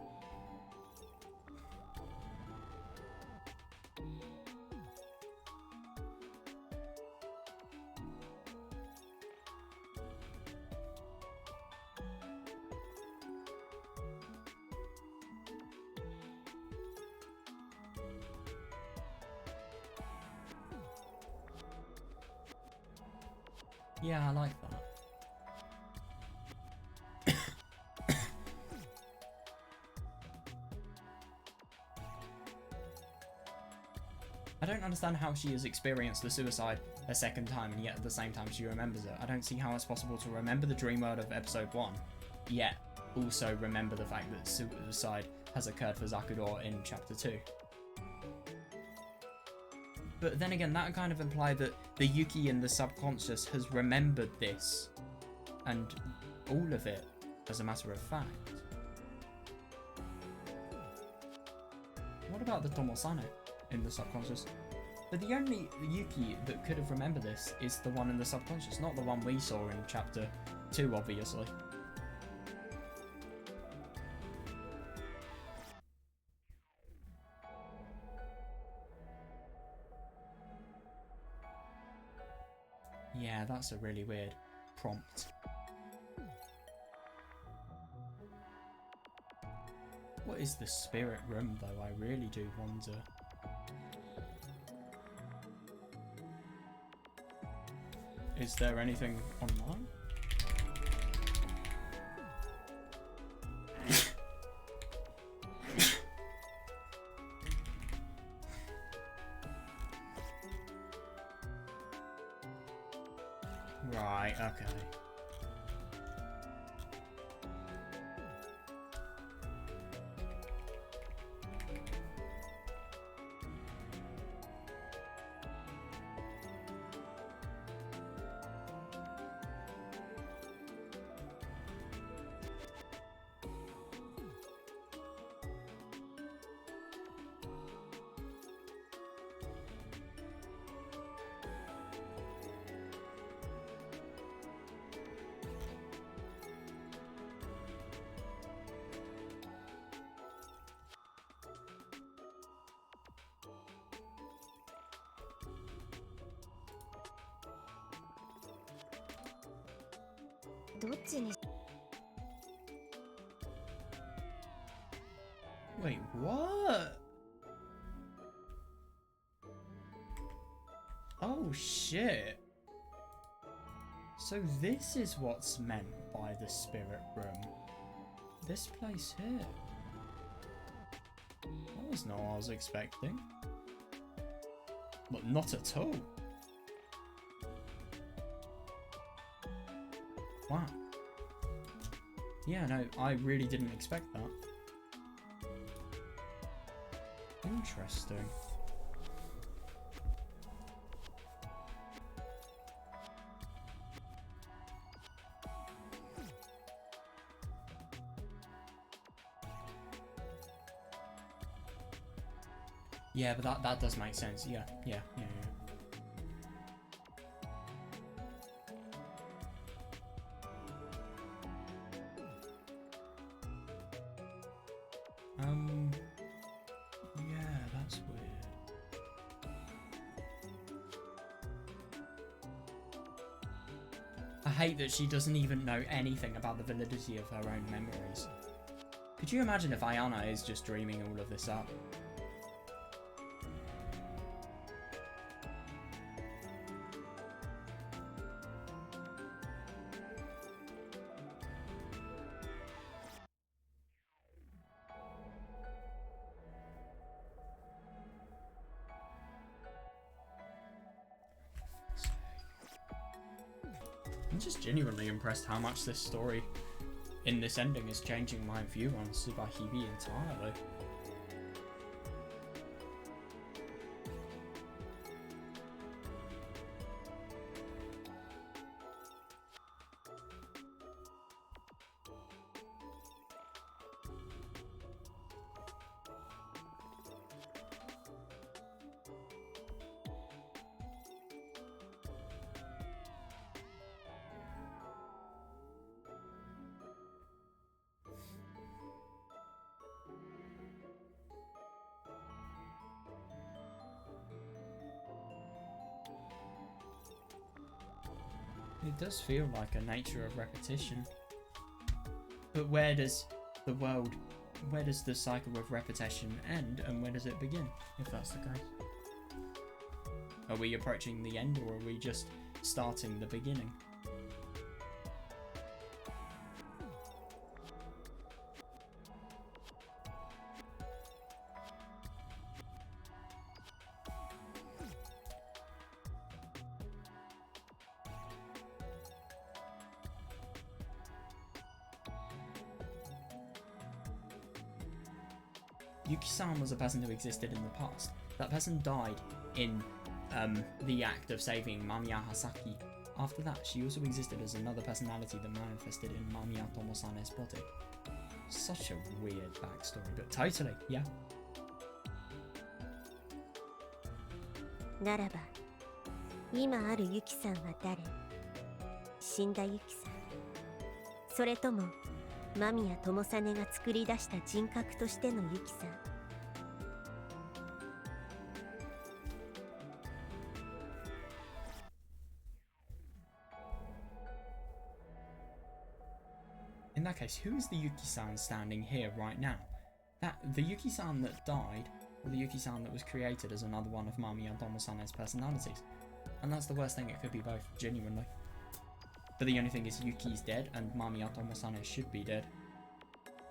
Yeah, I like that. I don't understand how she has experienced the suicide a second time and yet at the same time she remembers it. I don't see how it's possible to remember the dream world of episode 1, yet also remember the fact that suicide has occurred for Zakudo in chapter 2. But then again, that kind of implied that the Yuki in the subconscious has remembered this, and all of it as a matter of fact. What about the Tomosane in the subconscious? But the only Yuki that could have remembered this is the one in the subconscious, not the one we saw in chapter 2, obviously. Yeah, that's a really weird prompt. What is the spirit room, though? I really do wonder. Is there anything online? Right, okay. Wait, what? Oh shit. So this is what's meant by the spirit room. This place here. That was not what I was expecting. But not at all. Wow. Yeah, no, I really didn't expect that. Interesting. Yeah, but that does make sense. Yeah. hate that she doesn't even know anything about the validity of her own memories. Could you imagine if Ayana is just dreaming all of this up? I'm just genuinely impressed how much this story in this ending is changing my view on Subarashiki Hibi entirely. It does feel like a nature of repetition. But where does the cycle of repetition end and where does it begin, if that's the case? Are we approaching the end or are we just starting the beginning? Yuki-san was a person who existed in the past. That person died in the act of saving Mamiya Hasaki. After that, she also existed as another personality that manifested in Mamiya Tomo-san's body. Such a weird backstory, but totally, yeah. ならば、今あるユキさんは誰？死んだユキさん。それとも、間宮友実が作り出した人格としてのユキさん。In that case, who is the Yuki-san standing here right now? The Yuki-san that died, or the Yuki-san that was created as another one of Mamiya Tomo-san's personalities? And that's the worst thing, it could be both, genuinely. But the only thing is Yuki's dead and Mamiya Tomo-san should be dead.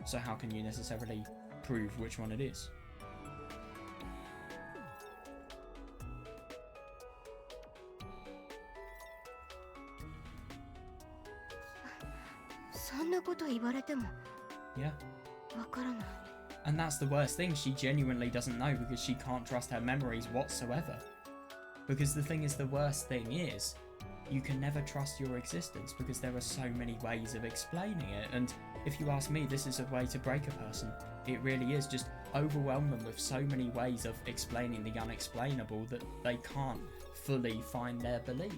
So how can you necessarily prove which one it is? Yeah. And that's the worst thing, she genuinely doesn't know because she can't trust her memories whatsoever. Because the thing is, the worst thing is, you can never trust your existence because there are so many ways of explaining it, and if you ask me, this is a way to break a person. It really is, just overwhelm them with so many ways of explaining the unexplainable that they can't fully find their belief.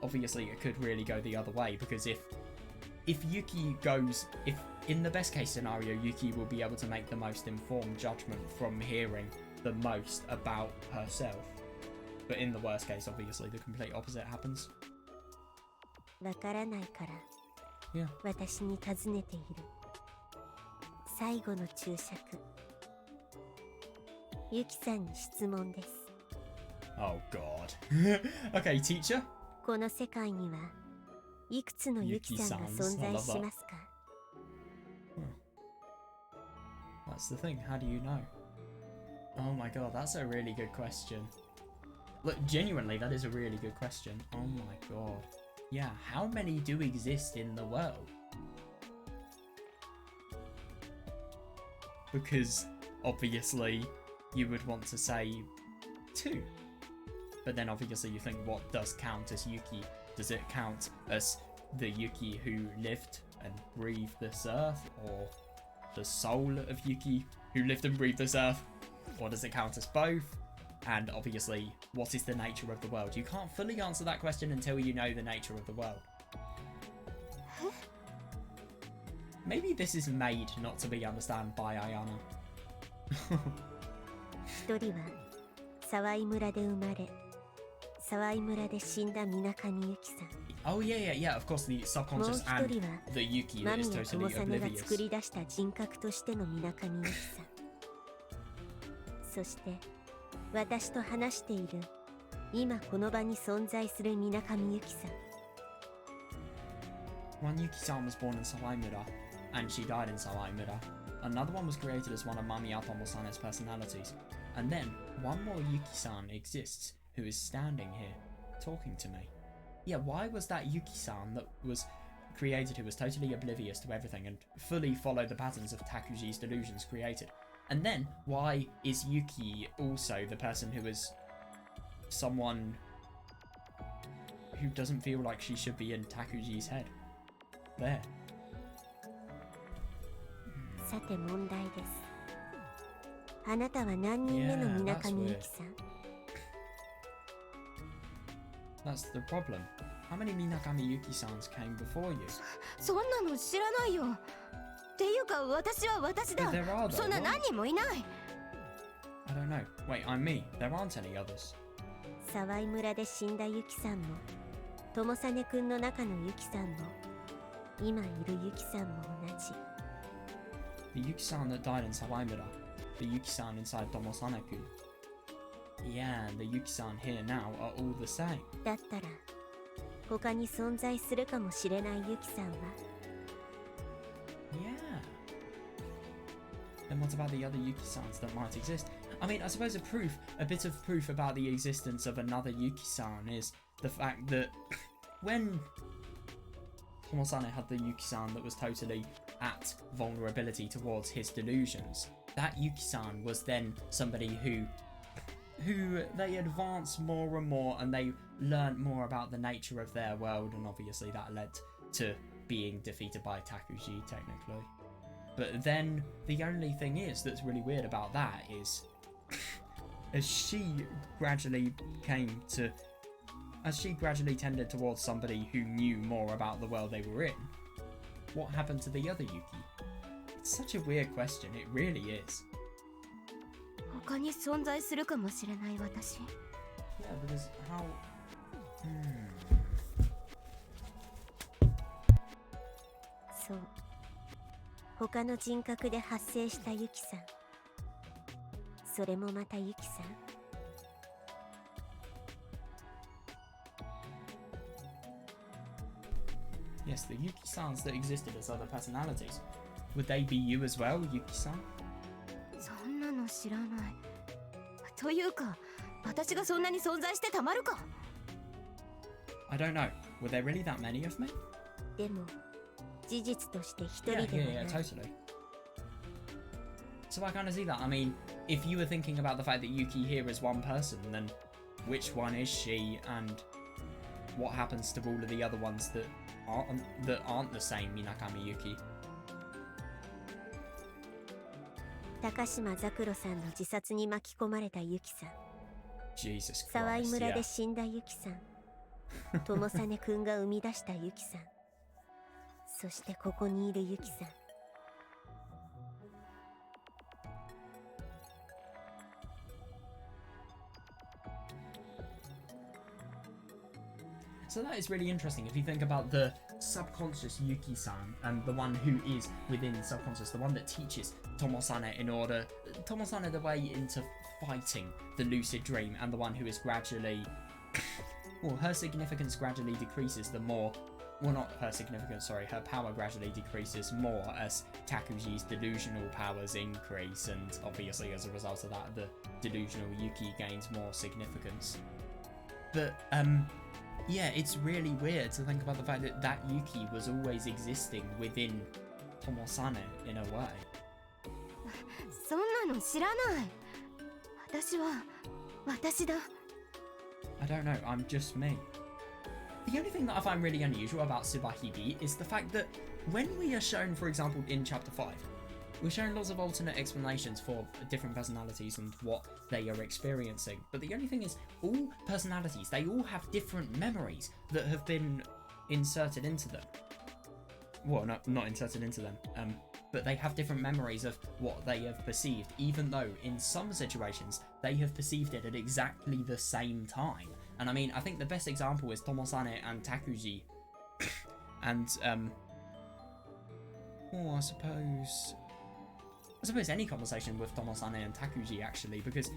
Obviously it could really go the other way, because if Yuki goes, if in the best case scenario Yuki will be able to make the most informed judgment from hearing the most about herself. But in the worst case, obviously, the complete opposite happens. わからないから、 Yeah. 私に尋ねている。最後の注釈。ユキさんに質問です。Oh God. Okay, teacher. この世界にはいくつのユキさんが存在しますか？ That's the thing. How do you know? Oh my God, that's a really good question. Look, genuinely, that is a really good question. Oh my God. Yeah, how many do exist in the world? Because, obviously, you would want to say 2. But then obviously you think, what does count as Yuki? Does it count as the Yuki who lived and breathed this earth? Or the soul of Yuki who lived and breathed this earth? Or does it count as both? And obviously, what is the nature of the world? You can't fully answer that question until you know the nature of the world. Maybe this is made not to be understood by Ayana. 一人は沢井村で生まれ、沢井村で死んだ水上由紀さん。Oh yeah, of course, the もう subconscious 一 and 人は the Yuki 間 that is 宮 totally 友実が oblivious. 作り出した人格としての水上由紀さん、そして私と話している今この場に存在する水上由紀さん。 One Yuki-san was born in Sawaimura, and she died in Sawaimura. Another one was created as one of Mamiya Tomo-san's personalities. And then, one more Yuki-san exists, who is standing here, talking to me. Yeah, why was that Yuki-san that was created who was totally oblivious to everything and fully followed the patterns of Takuji's delusions created? And then, why is Yuki also the person who is someone who doesn't feel like she should be in Takuji's head? There. さて問題です。あなたは何人目の水上由紀さん？ That's the problem. How many Minakami Yuki-sans came before you? そんなの知らないよ。っていうか私は私だ。 There are, though. そんな何人もいない。 I don't know. Wait, I'm me. There aren't any others. 沢井村で死んだ由紀さんも、友実くんの中の由紀さんも、今いる由紀さんも同じ。 The Yuki-san that died in Sawaimura. The Yuki-san inside Tomosane-kun. Yeah, and the Yuki-san here now are all the same. だったら、他に存在するかもしれない由紀さんは、 Yeah. Then what about the other Yuki-sans that might exist? I mean, I suppose a bit of proof about the existence of another Yuki-san is the fact that when Tomosane had the Yuki-san that was totally at vulnerability towards his delusions, that Yuki-san was then somebody who they advanced more and more and they learnt more about the nature of their world, and obviously that led to being defeated by Takuji technically. But then the only thing is that's really weird about that is as she gradually tended towards somebody who knew more about the world they were in, what happened to the other Yuki? It's such a weird question, it really is. 他に存在するかもしれない私。 Yeah, because how... そう。他の人格で発生した由紀さん。それもまた由紀さん。 Yes, the Yuki-sans that existed as other personalities. Would they be you as well, Yuki-san? そんなの知らない。というか、私がそんなに存在してたまるか。 I don't know. Were there really that many of me? でも、事実として一人 Yeah, では yeah, ない。 totally. So I kind of see that. I mean, if you were thinking about the fact that Yuki here is one person, then which one is she, and what happens to all of the other ones that aren't the same Minakami Yuki? 高島ザクロさんの自殺に巻き込まれた由紀さん。 Jesus 沢井 Christ, 村で yeah. 死んだ由紀さん。友実くんが生み出した由紀さん。そしてここにいる由紀さん。 So that is really interesting if you think about the subconscious Yuki-san and the one who is within the subconscious, the one that teaches Tomosane the way into fighting the lucid dream, and the one who is gradually, well, her significance gradually decreases the more, well, not her significance, sorry, her power gradually decreases more as Takuji's delusional powers increase, and obviously as a result of that, the delusional Yuki gains more significance. But, yeah, it's really weird to think about the fact that that Yuki was always existing within Tomosane in a way. そんなの知らない。私は私だ。 I don't know, I'm just me. The only thing that I find really unusual about Subarashiki Hibi is the fact that when we are shown, for example, in Chapter 5, we're shown lots of alternate explanations for different personalities and what they are experiencing. But the only thing is, all personalities, they all have different memories that have been inserted into them. Well, no, not inserted into them, but they have different memories of what they have perceived, even though in some situations they have perceived it at exactly the same time. And I mean, I think the best example is Tomosane and Takuji And oh, I suppose any conversation with Tomosane and Takuji, actually, because,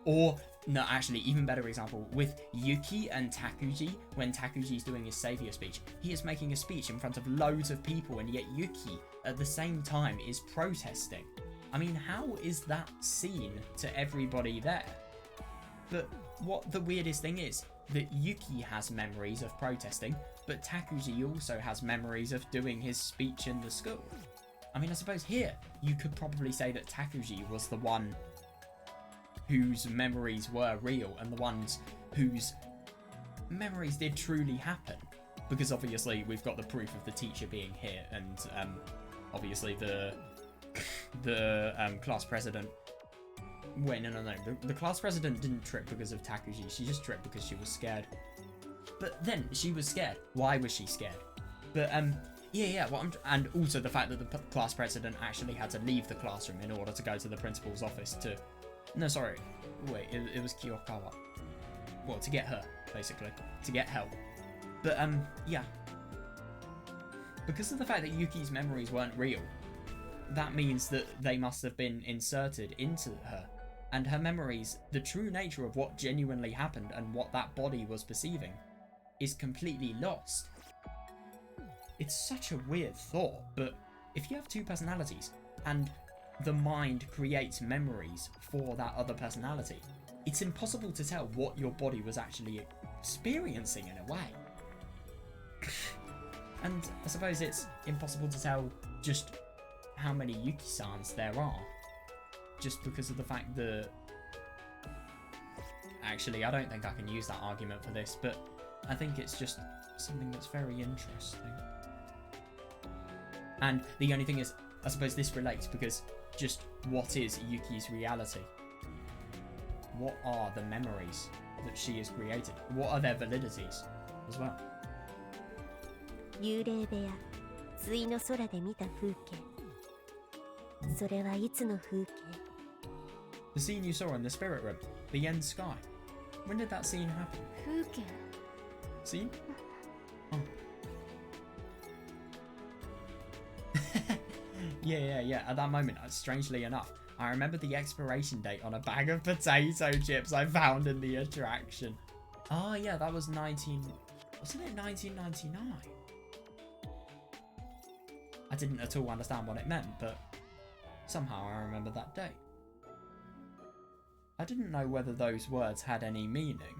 or no, actually, even better example, with Yuki and Takuji, when Takuji's doing his savior speech, he is making a speech in front of loads of people, and yet Yuki at the same time is protesting. I mean, how is that seen to everybody there? But what the weirdest thing is, that Yuki has memories of protesting, but Takuji also has memories of doing his speech in the school. I mean, I suppose here, you could probably say that Takuji was the one whose memories were real, and the ones whose memories did truly happen. Because obviously, we've got the proof of the teacher being here, and obviously the class president. Wait, no. The class president didn't trip because of Takuji. She just tripped because she was scared. But then she was scared. Why was she scared? But yeah. And also the fact that the class president actually had to leave the classroom in order to go to the principal's office to. No, sorry. Wait, it was Kiyokawa. Well, to get her, basically, to get help. But yeah. Because of the fact that Yuki's memories weren't real, that means that they must have been inserted into her, and her memories, the true nature of what genuinely happened and what that body was perceiving, is completely lost. It's such a weird thought, but if you have two personalities, and the mind creates memories for that other personality, it's impossible to tell what your body was actually experiencing in a way. And I suppose it's impossible to tell just how many Yuki-sans there are, just because of the fact that... Actually, I don't think I can use that argument for this, but I think it's just something that's very interesting. And the only thing is, I suppose this relates because just what is Yuki's reality? What are the memories that she has created? What are their validities as well? 幽霊部屋、対の空で見た風景。それはいつの風景？ The scene you saw in the spirit room, the end sky. When did that scene happen? 風景。 Scene? Oh. Yeah. At that moment, strangely enough, I remember the expiration date on a bag of potato chips I found in the attraction. Oh yeah, that was wasn't it 1999? I didn't at all understand what it meant, but somehow I remember that date. I didn't know whether those words had any meaning.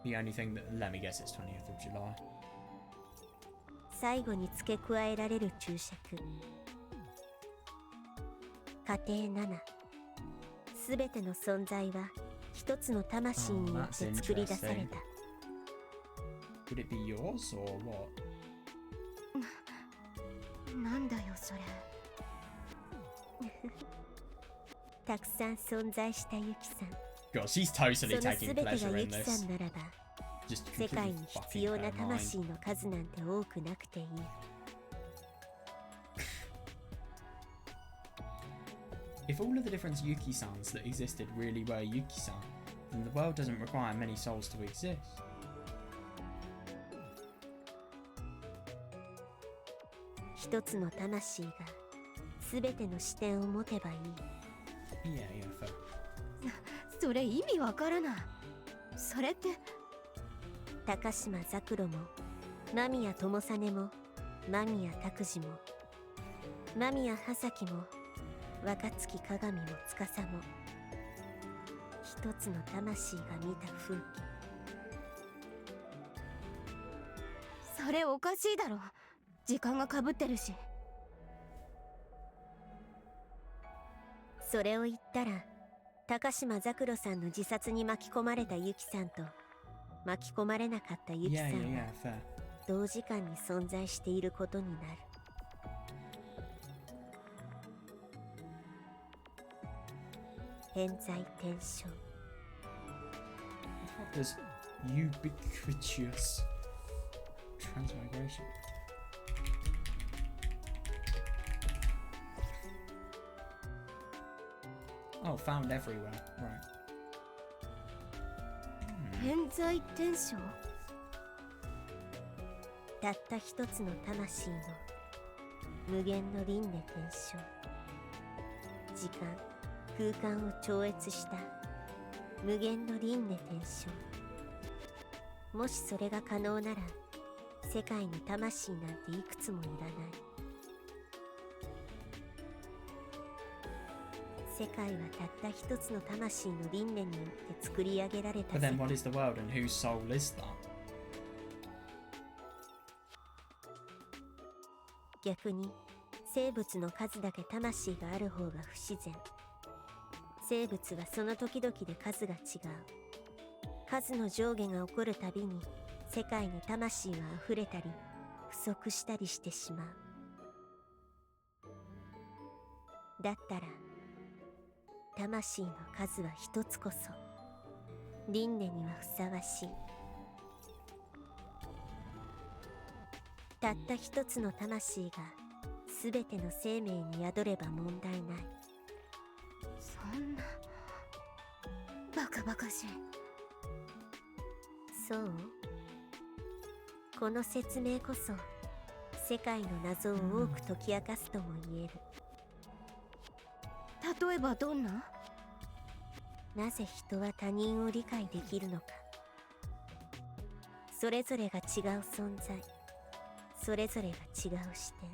The only thing that... Let me guess, it's 20th of July. 最後に付け加えられる注釈。家庭7。すべての存在は一つの魂によって作り出された。Would it be yours or what? なんだよそれ。たくさん存在したユキさん。God, she's totally その taking すべてが pleasure ユ in キさ this. んならば、 Just 世界 completely に必 fucking 要な her mind. 魂の数なんて多くなくていい。If all of the different Yuki-sans that existed really were Yuki-san, then the world doesn't require many souls to exist. 一つの魂がすべての視点を持てばいい。Yeah, fair. それ意味わからない。それって。高島ザクロも間宮友実も間宮拓司も間宮葉咲も若月鏡も司も一つの魂が見た風景。それおかしいだろ。時間がかぶってるし。それを言ったら高島ザクロさんの自殺に巻き込まれたユキさんと巻き込まれなかったユキさん Yeah, は fair. 同時間に存在していることになる。偏在転生。 What does ubiquitous transmigration? Oh, found everywhere. Right. 偏在転生。たった一つの魂の無限の輪廻転生。時間空間を超越した無限の輪廻転生。もしそれが可能なら世界に魂なんていくつもいらない。世界はたった一つの魂の輪廻によって作り上げられた But 世 then 界。 what is the world and whose soul is that? 逆に生物の数だけ魂がある方が不自然。生物はその時々で数が違う。数の上下が起こるたびに世界に魂は溢れたり不足したりしてしまう。だったら魂の数は一つこそ輪廻にはふさわしい。たった一つの魂がすべての生命に宿れば問題ない。そんなバカバカしい。そう。この説明こそ世界の謎を多く解き明かすとも言える。例えばどんな？なぜ人は他人を理解できるのか。それぞれが違う存在、それぞれが違う視点、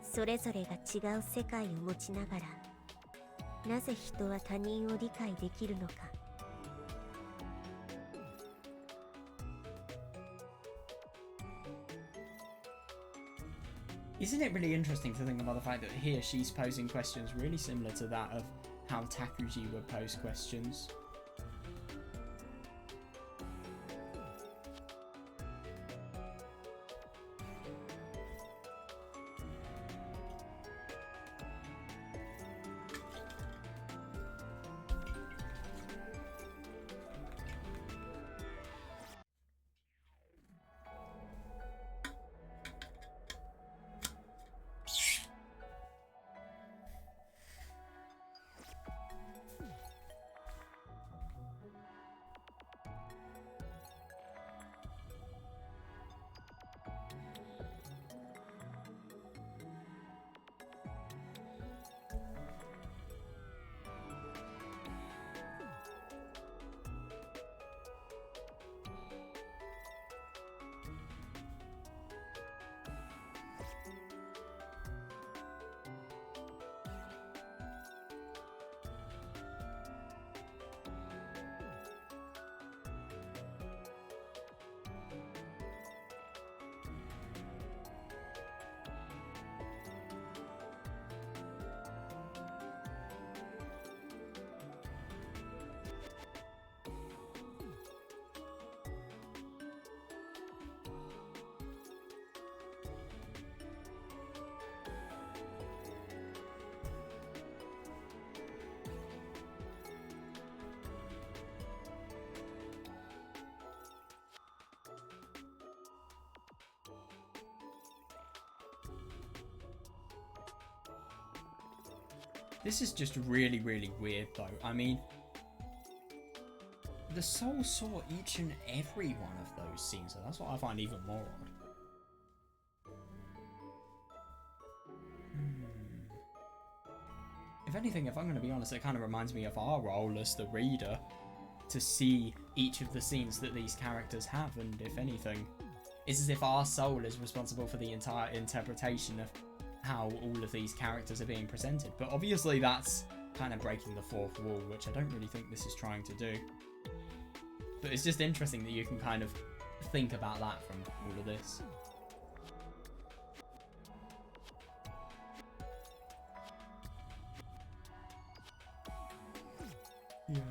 それぞれが違う世界を持ちながら、なぜ人は他人を理解できるのか。Isn't it really interesting to think about the fact that here she's posing questions really similar to that of how Takuji would pose questions? This is just really, really weird though. I mean, the soul saw each and every one of those scenes, so that's what I find even more odd. If anything, if I'm going to be honest, it kind of reminds me of our role as the reader to see each of the scenes that these characters have, and if anything, it's as if our soul is responsible for the entire interpretation of how all of these characters are being presented. But obviously that's kind of breaking the fourth wall, which I don't really think this is trying to do. But it's just interesting that you can kind of think about that from all of this. Yeah.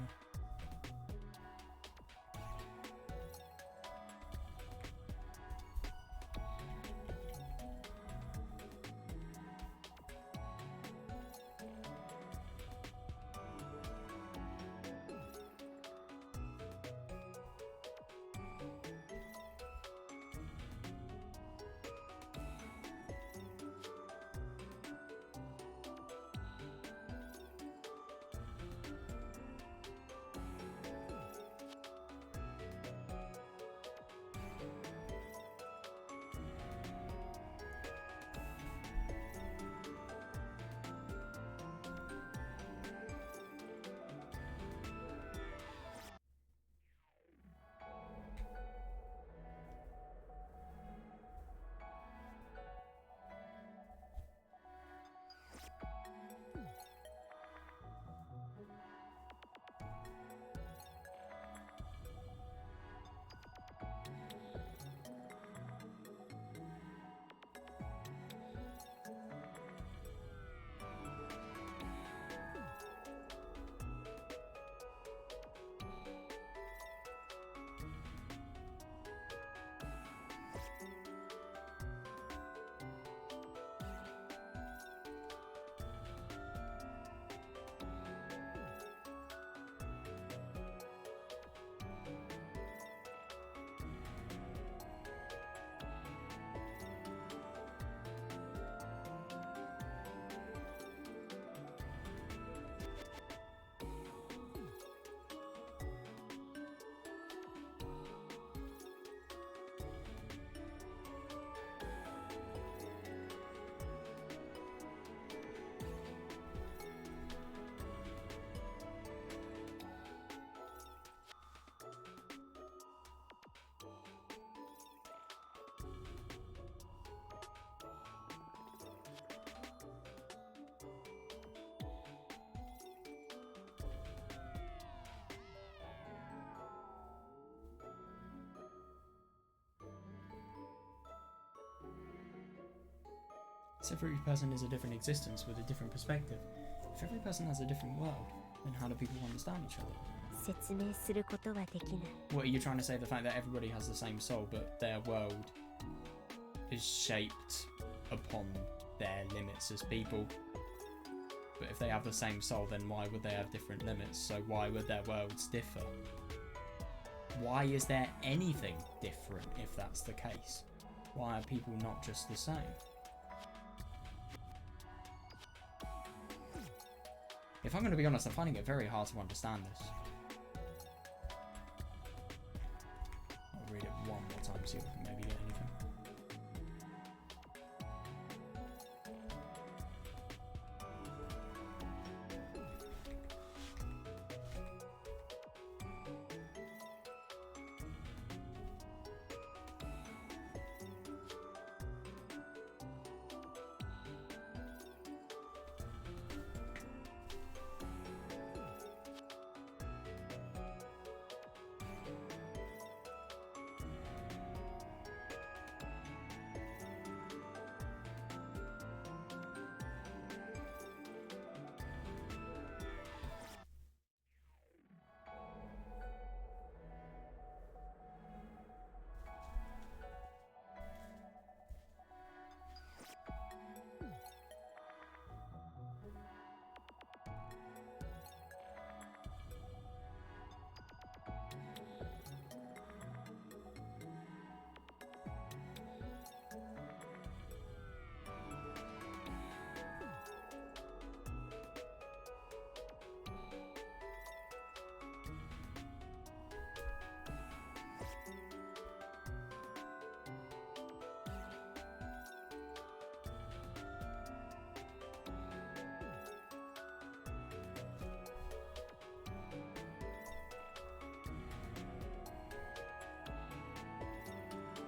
So every person is a different existence with a different perspective. If every person has a different world, then how do people understand each other? 説明することはできない。 What are you trying to say? The fact that everybody has the same soul, but their world is shaped upon their limits as people. But if they have the same soul, then why would they have different limits? So why would their worlds differ? Why is there anything different if that's the case? Why are people not just the same? If I'm going to be honest, I'm finding it very hard to understand this. I'll read it one more time, see if I can maybe get anything.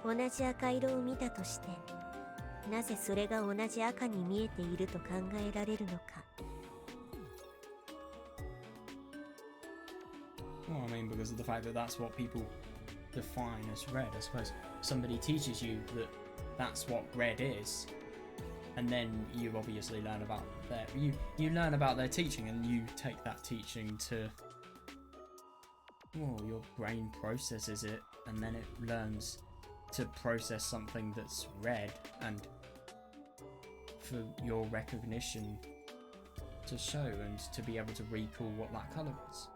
同じ赤色を見たとして、なぜそれが同じ赤に見えていると考えられるのか。Well, I mean, because of the fact that that's what people define as red. I suppose somebody teaches you that that's what red is, and then you obviously learn about their you learn about their teaching, and you take that teaching to, well, your brain processes it, and then it learns to process something that's red, and for your recognition to show and to be able to recall what that colour is.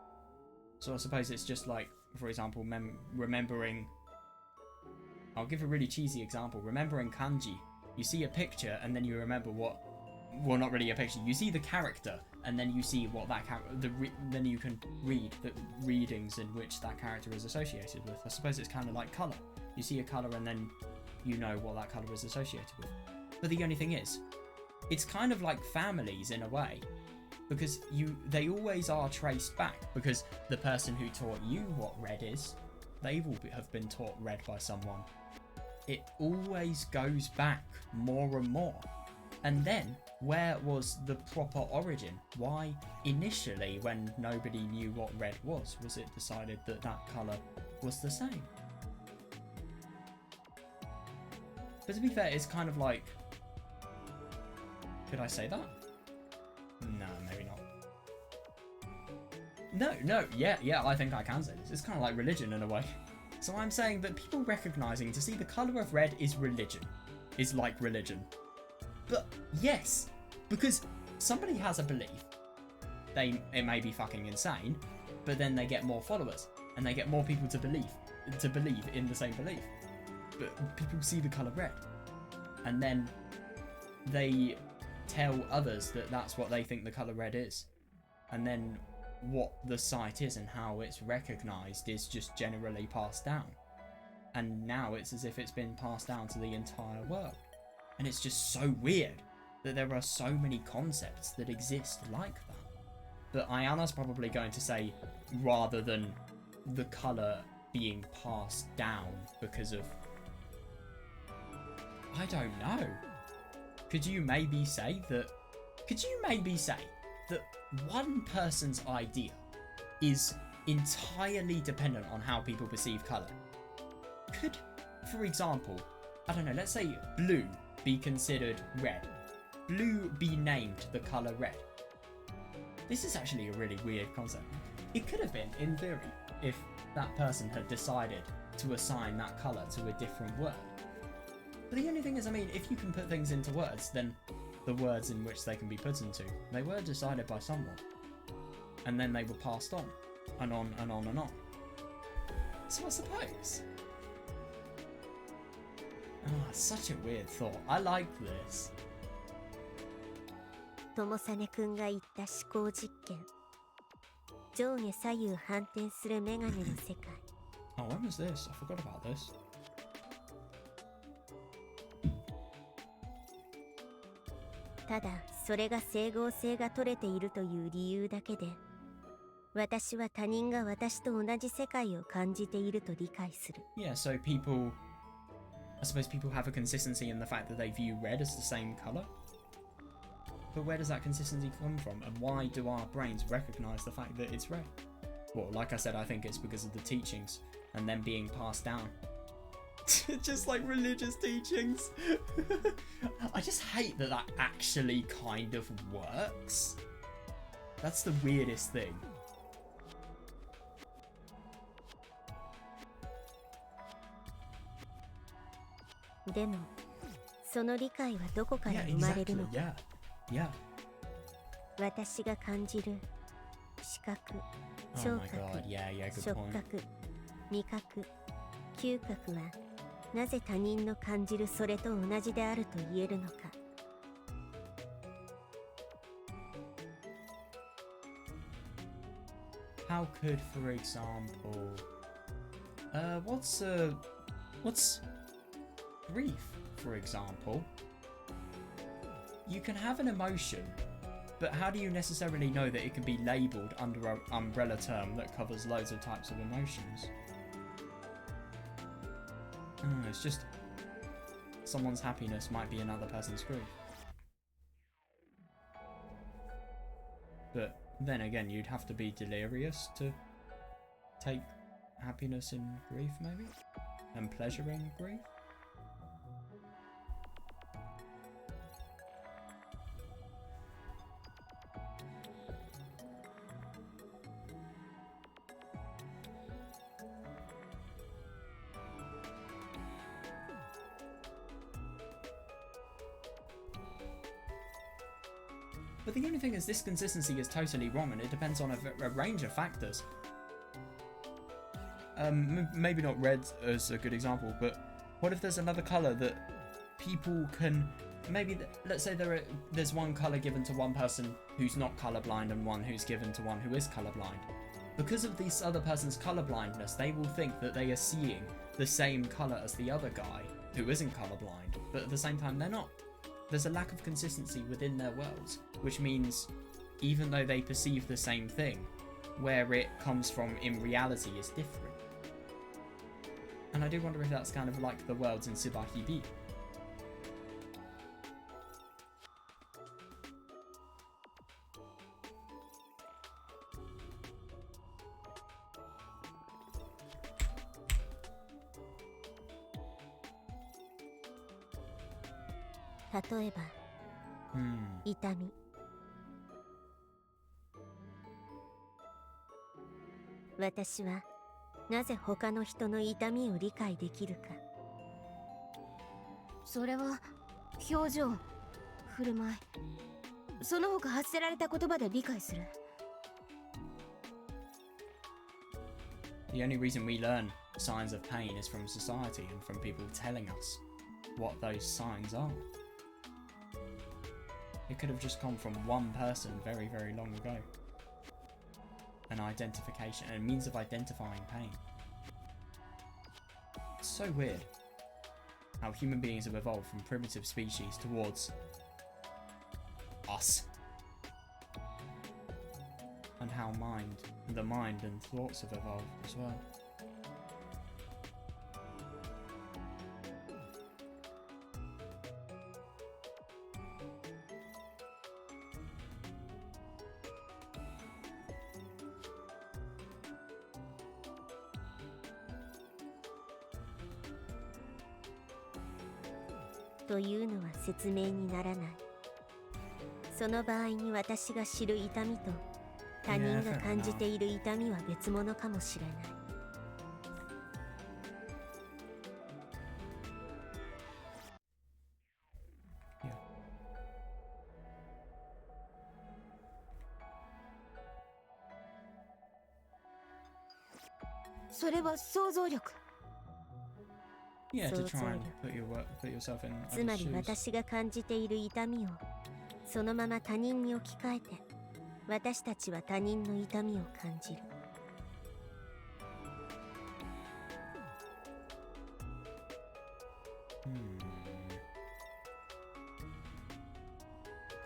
So I suppose it's just like, for example, remembering, I'll give a really cheesy example, remembering kanji. You see a picture and then you remember what, well, not really a picture, you see the character and then you see what that then you can read the readings in which that character is associated with. I suppose it's kind of like colour. You see a colour and then you know what that colour is associated with. But the only thing is, it's kind of like families in a way, because they always are traced back, because the person who taught you what red is, they will have been taught red by someone. It always goes back more and more. And then, where was the proper origin? Why, initially, when nobody knew what red was it decided that that colour was the same? But to be fair, it's kind of like... Could I say that? No, maybe not. No, yeah, I think I can say this. It's kind of like religion in a way. So I'm saying that people recognising to see the colour of red is religion. Is like religion. But yes, because somebody has a belief. It may be fucking insane, but then they get more followers. And they get more people to believe in the same belief. But people see the colour red, and then they tell others that that's what they think the colour red is, and then what the sight is and how it's recognised is just generally passed down, and now it's as if it's been passed down to the entire world. And it's just so weird that there are so many concepts that exist like that. But Ayana's probably going to say, rather than the colour being passed down because of, I don't know. Could you maybe say that one person's idea is entirely dependent on how people perceive colour? Could, for example, I don't know, let's say blue be considered red, blue be named the colour red? This is actually a really weird concept. It could have been, in theory, if that person had decided to assign that colour to a different word. But the only thing is, I mean, if you can put things into words, then the words in which they can be put into, they were decided by someone. And then they were passed on, and on, and on, and on. So I suppose. Oh, it's such a weird thought. I like this. 友実くんが言った思考実験。上下左右反転するメガネの世界。Oh, when was this? I forgot about this. ただ、それが整合性が取れているという理由だけで、私は他人が私と同じ世界を感じていると理解する。Yeah, so people... I suppose people have a consistency in the fact that they view red as the same colour. But where does that consistency come from? And why do our brains recognise the fact that it's red? Well, like I said, I think it's because of the teachings and them being passed down. Just like religious teachings. I just hate that that actually kind of works. That's the weirdest thing. Yeah, その理解はどこから生まれるのか。Yeah. 私が感じる視覚、聴覚、触覚、味覚、嗅覚はなぜ他人の感じるそれと同じであると言えるのか。How could, for example, what's grief, for example? You can have an emotion, but how do you necessarily know that it can be labelled under an umbrella term that covers loads of types of emotions? It's just someone's happiness might be another person's grief. But then again, you'd have to be delirious to take happiness in grief, maybe? And pleasure in grief? But the only thing is, this consistency is totally wrong, and it depends on a range of factors. Maybe not red as a good example, but what if there's another colour that people can... Maybe, let's say there's one colour given to one person who's not colourblind and one who's given to one who is colourblind. Because of this other person's colourblindness, they will think that they are seeing the same colour as the other guy who isn't colourblind, but at the same time they're not. There's a lack of consistency within their worlds, which means even though they perceive the same thing, where it comes from in reality is different. And I do wonder if that's kind of like the worlds in Subarashiki Hibi.例えば、痛み。私はなぜ他の人の痛みを理解できるか。それは表情、振る舞い、その他発せられた言葉で理解する。The only reason we learn signs of pain is from society and from people telling us what those signs are. It could have just come from one person very, very long ago. An identification, a means of identifying pain. It's so weird how human beings have evolved from primitive species towards us. And how the mind and thoughts have evolved as well. Toいうのは説明にならない。その場合に私が知る痛みと他人が感じている痛みは別物かもしれない。それは想像力。Yeah, to 想 try 像 and 力。 put yourself in つま other り shoes. 私が感じている痛みをそのまま他人に置き換えて私たちは他人の痛みを感じる。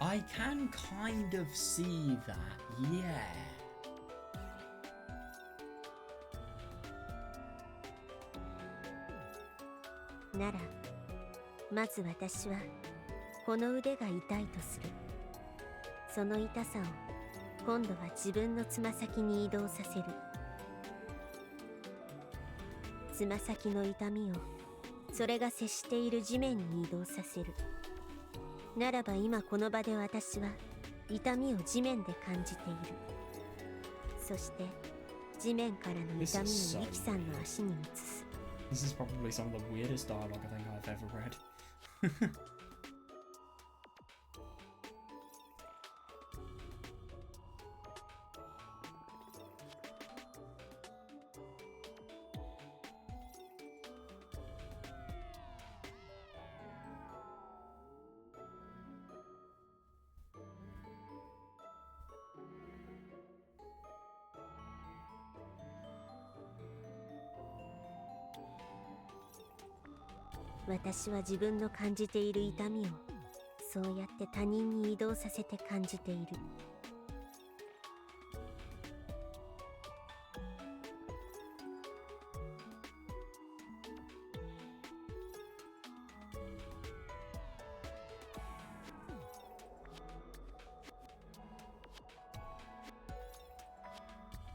I can kind of see that, yeah. ならまず私はこの腕が痛いとする。その痛さを今度は自分のつま先に移動させる。つま先の痛みをそれが接している地面に移動させる。ならば今この場で私は痛みを地面で感じている。そして地面からの痛みをユキさんの足に移す。This is probably some of the weirdest dialogue I think I've ever read. 私は自分の感じている痛みをそうやって他人に移動させて感じている。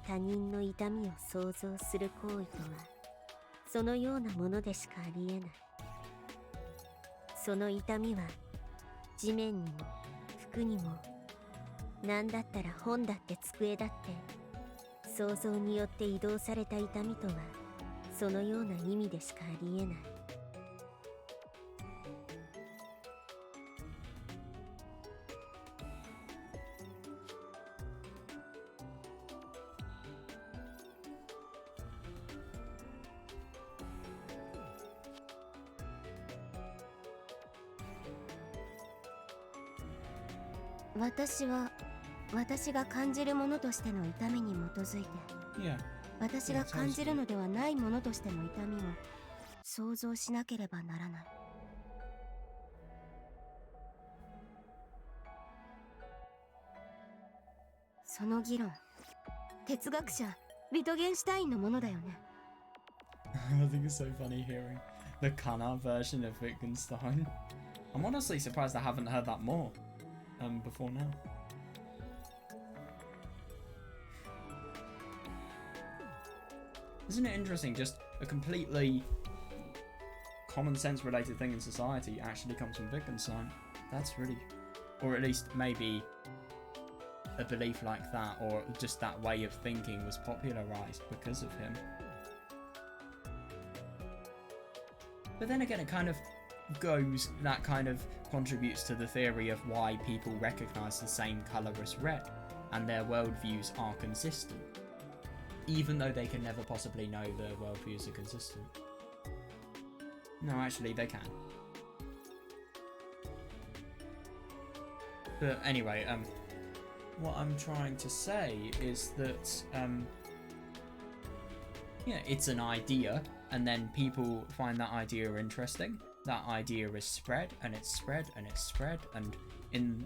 他人の痛みを想像する行為とはそのようなものでしかありえない。その痛みは地面にも服にも何だったら本だって机だって想像によって移動された痛みとはそのような意味でしかありえない。私は私が感じるものとしての痛みに基づいて Yeah. 私が感じるのではないものとしての痛みを想像しなければならない。その議論、哲学者ビトゲンシュタインのものだよね。I think it's so funny hearing the Kana version of Wittgenstein. I'm honestly surprised I haven't heard that more before now. Isn't it interesting? Just a completely common sense related thing in society actually comes from Wittgenstein. That's really, or at least maybe a belief like that, or just that way of thinking was popularized because of him. But then again, it kind of goes, that kind of contributes to the theory of why people recognize the same color as red and their worldviews are consistent, even though they can never possibly know their worldviews are consistent. No, actually they can. But anyway, what I'm trying to say is that yeah, it's an idea, and then people find that idea interesting. That idea is spread, and it's spread, and it's spread, and in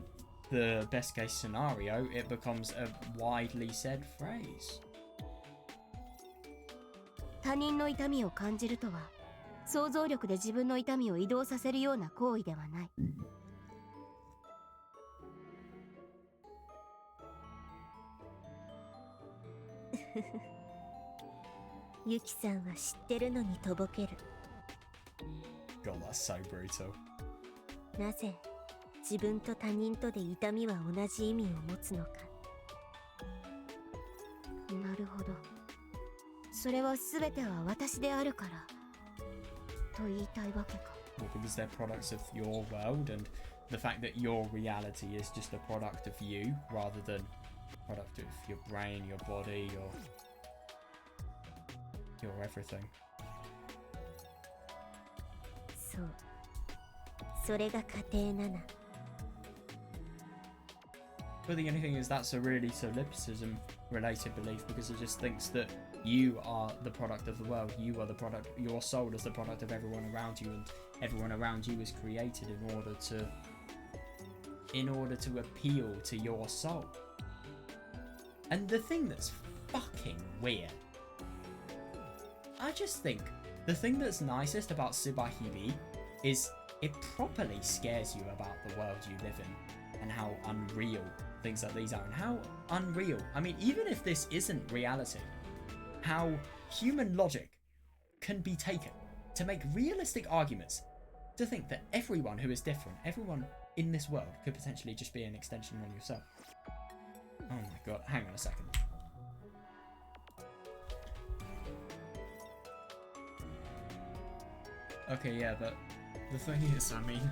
the best case scenario, it becomes a widely said phrase. 他人の痛みを感じるとは想像力で自分の痛みを移動させるような行為ではない。ユキさんは知ってるのにとぼける。 God, that's so brutal. なぜ自分と他人とで痛みは同じ意味を持つのか。なるほど。それは全ては私であるからと言いたいわけか。Well, because they're products of your world, and the fact that your reality is just a product of you rather than a product of your brain, your body, your everything. そう。それが過程なな。But the only thing is that's a really solipsism related belief, because it just thinks that you are the product of the world, you are the product, your soul is the product of everyone around you, and everyone around you is created in order to appeal to your soul. And the thing that's fucking weird, I just think the thing that's nicest about Subarashiki Hibi is it properly scares you about the world you live in and how unreal things like these are, and how unreal, I mean, even if this isn't reality, how human logic can be taken to make realistic arguments to think that everyone who is different, everyone in this world could potentially just be an extension on yourself. Oh my god, hang on a second. Okay, yeah, but the thing is, I mean,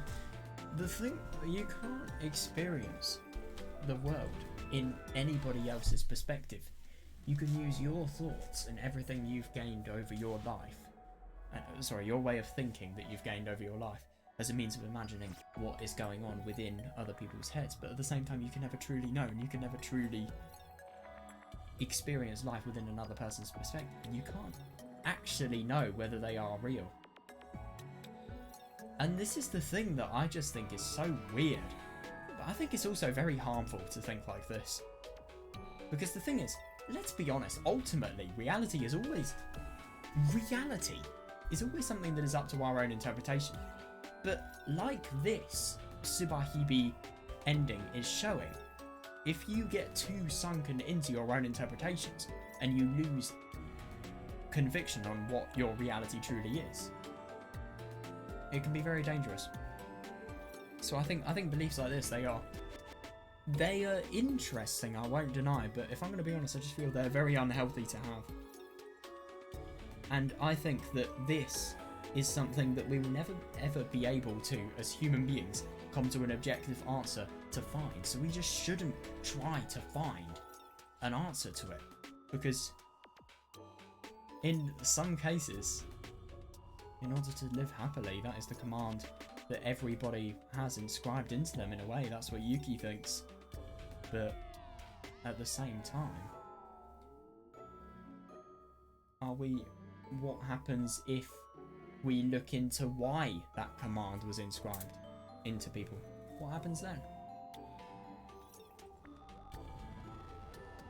you can't experience the world in anybody else's perspective. You can use your thoughts and everything you've gained over your life, your way of thinking that you've gained over your life, as a means of imagining what is going on within other people's heads, but at the same time you can never truly know, and you can never truly experience life within another person's perspective. You can't actually know whether they are real. And this is the thing that I just think is so weird, but I think it's also very harmful to think like this. Because the thing is, let's be honest, ultimately, reality is always something that is up to our own interpretation. But like this Subarashiki Hibi ending is showing, if you get too sunken into your own interpretations and you lose conviction on what your reality truly is, it can be very dangerous. So I think beliefs like this, they are interesting, I won't deny, but if I'm going to be honest, I just feel they're very unhealthy to have. And I think that this is something that we will never ever be able to, as human beings, come to an objective answer to find. So we just shouldn't try to find an answer to it, because in some cases, in order to live happily, that is the command that everybody has inscribed into them in a way. That's what Yuki thinks. But at the same time, what happens if we look into why that command was inscribed into people? What happens then?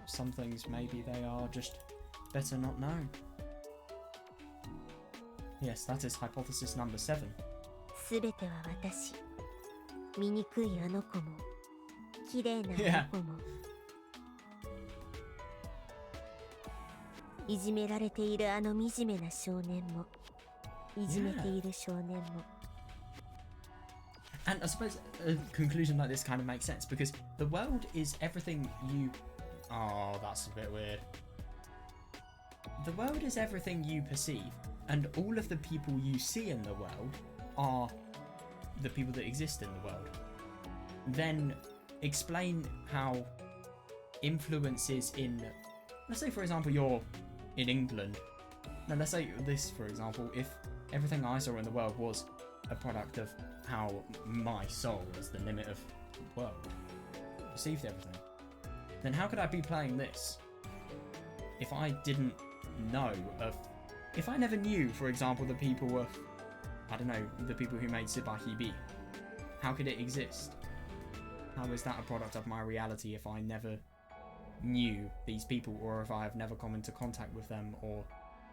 Some things, maybe they are just better not known. Yes, that is hypothesis number 7. すべては私。醜いあの子も、綺麗なあの子も、いじめられているあの惨めな少年も、いじめている少年も。And I suppose a conclusion like this kind of makes sense, because the world is everything you... Oh, that's a bit weird. The world is everything you perceive, and all of the people you see in the world are the people that exist in the world. Then explain how influences in... Let's say, for example, you're in England. Now, let's say this, for example, if everything I saw in the world was a product of how my soul, as the limit of the world, perceived everything, then how could I be playing this if I didn't know of... If I never knew, for example, the people of... I don't know, the people who made Subarashiki Hibi. How could it exist? How is that a product of my reality if I never knew these people, or if I have never come into contact with them, or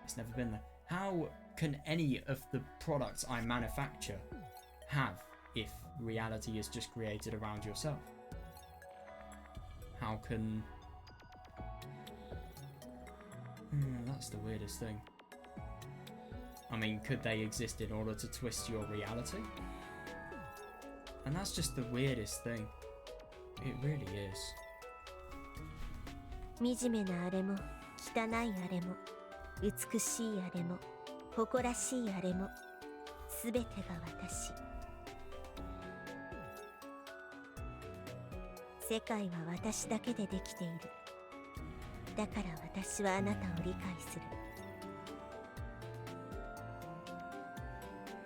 it's never been there? How can any of the products I manufacture have if reality is just created around yourself? How can... that's the weirdest thing. I mean, could they exist in order to twist your reality? And that's just the weirdest thing. It really is. 惨めなあれも汚いあれも美しいあれも誇らしいあれもすべてが私。世界は私だけでできている。だから私はあなたを理解する。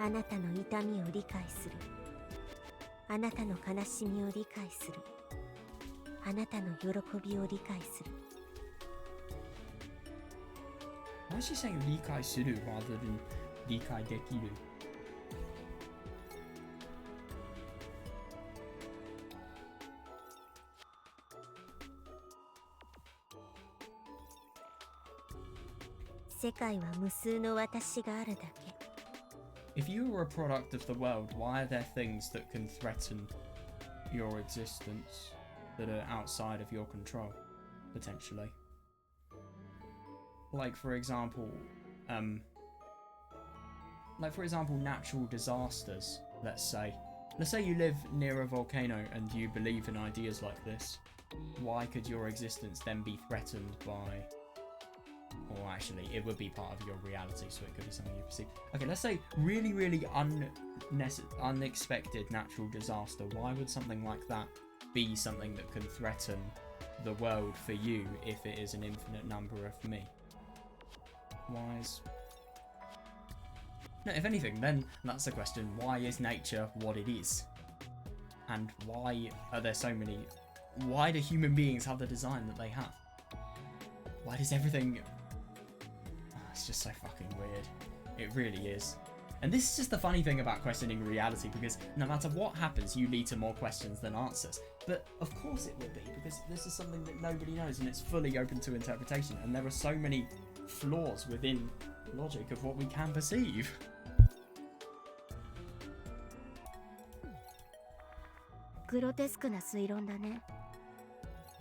あなたの痛みを理解する。あなたの悲しみを理解する。あなたの喜びを理解する。Why is she saying 理解する rather than 理解できる?「世界は無数の私があるだけ。 If you were a product of the world, why are there things that can threaten your existence that are outside of your control, potentially? Like for example, natural disasters, let's say. Let's say you live near a volcano and you believe in ideas like this. Why could your existence then be threatened by... Or actually, it would be part of your reality, so it could be something you perceive. Okay, let's say really unexpected natural disaster. Why would something like that be something that can threaten the world for you if it is an infinite number of me? Why is... No, if anything, then that's the question. Why is nature what it is? And why are there so many... Why do human beings have the design that they have? Why does everything... It's just so fucking weird. It really is. And this is just the funny thing about questioning reality, because no matter what happens, you lead to more questions than answers. But of course it would be, because this is something that nobody knows and it's fully open to interpretation, and there are so many flaws within logic of what we can perceive. グロテスクな推論だね。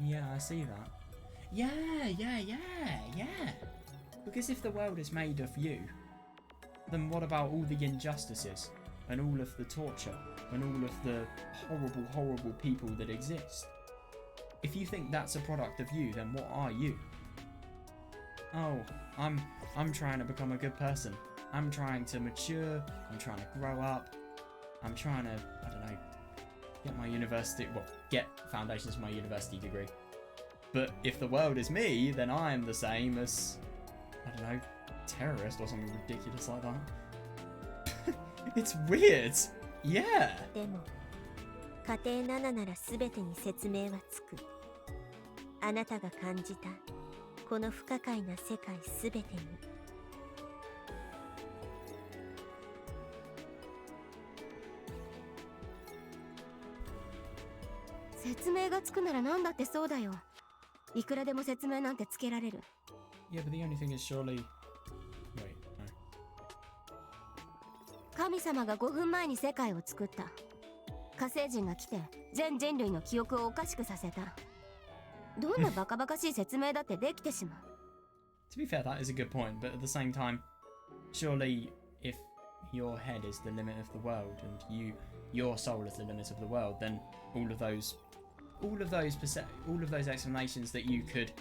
Yeah, I see that. Yeah. Because if the world is made of you, then what about all the injustices and all of the torture and all of the horrible people that exist? If you think that's a product of you, then what are you? Oh, I'm trying to become a good person. I'm trying to mature. I'm trying to grow up. I'm trying to, I don't know, get foundations for my university degree. But if the world is me, then I am the same as, I don't know, terrorist or something ridiculous like that. It's weird. Yeah. でも家庭7なら全てに説明はつく。あなたが感じたこの不可解な世界全てに。説明がつくなら何だってそうだよ。いくらでも説明なんてつけられる。Yeah, but the only thing is surely... Wait, no. 神様が5分前に世界を作った。火星人が来て全人類の記憶をおかしくさせた。どんなバカバカしい説明だってできてしまう。To be fair, that is a good point, but at the same time, surely if your head is the limit of the world and your soul is the limit of the world, then all of those explanations that you could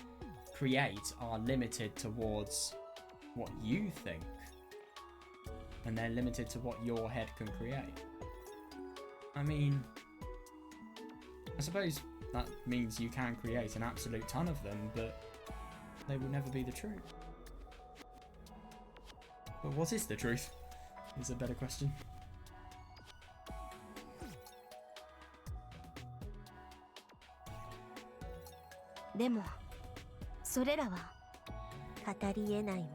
create are limited towards what you think, and they're limited to what your head can create. I mean, I suppose that means you can create an absolute ton of them, but they will never be the truth. But what is the truth? Is a better question. でもそれらは語り得ないもの。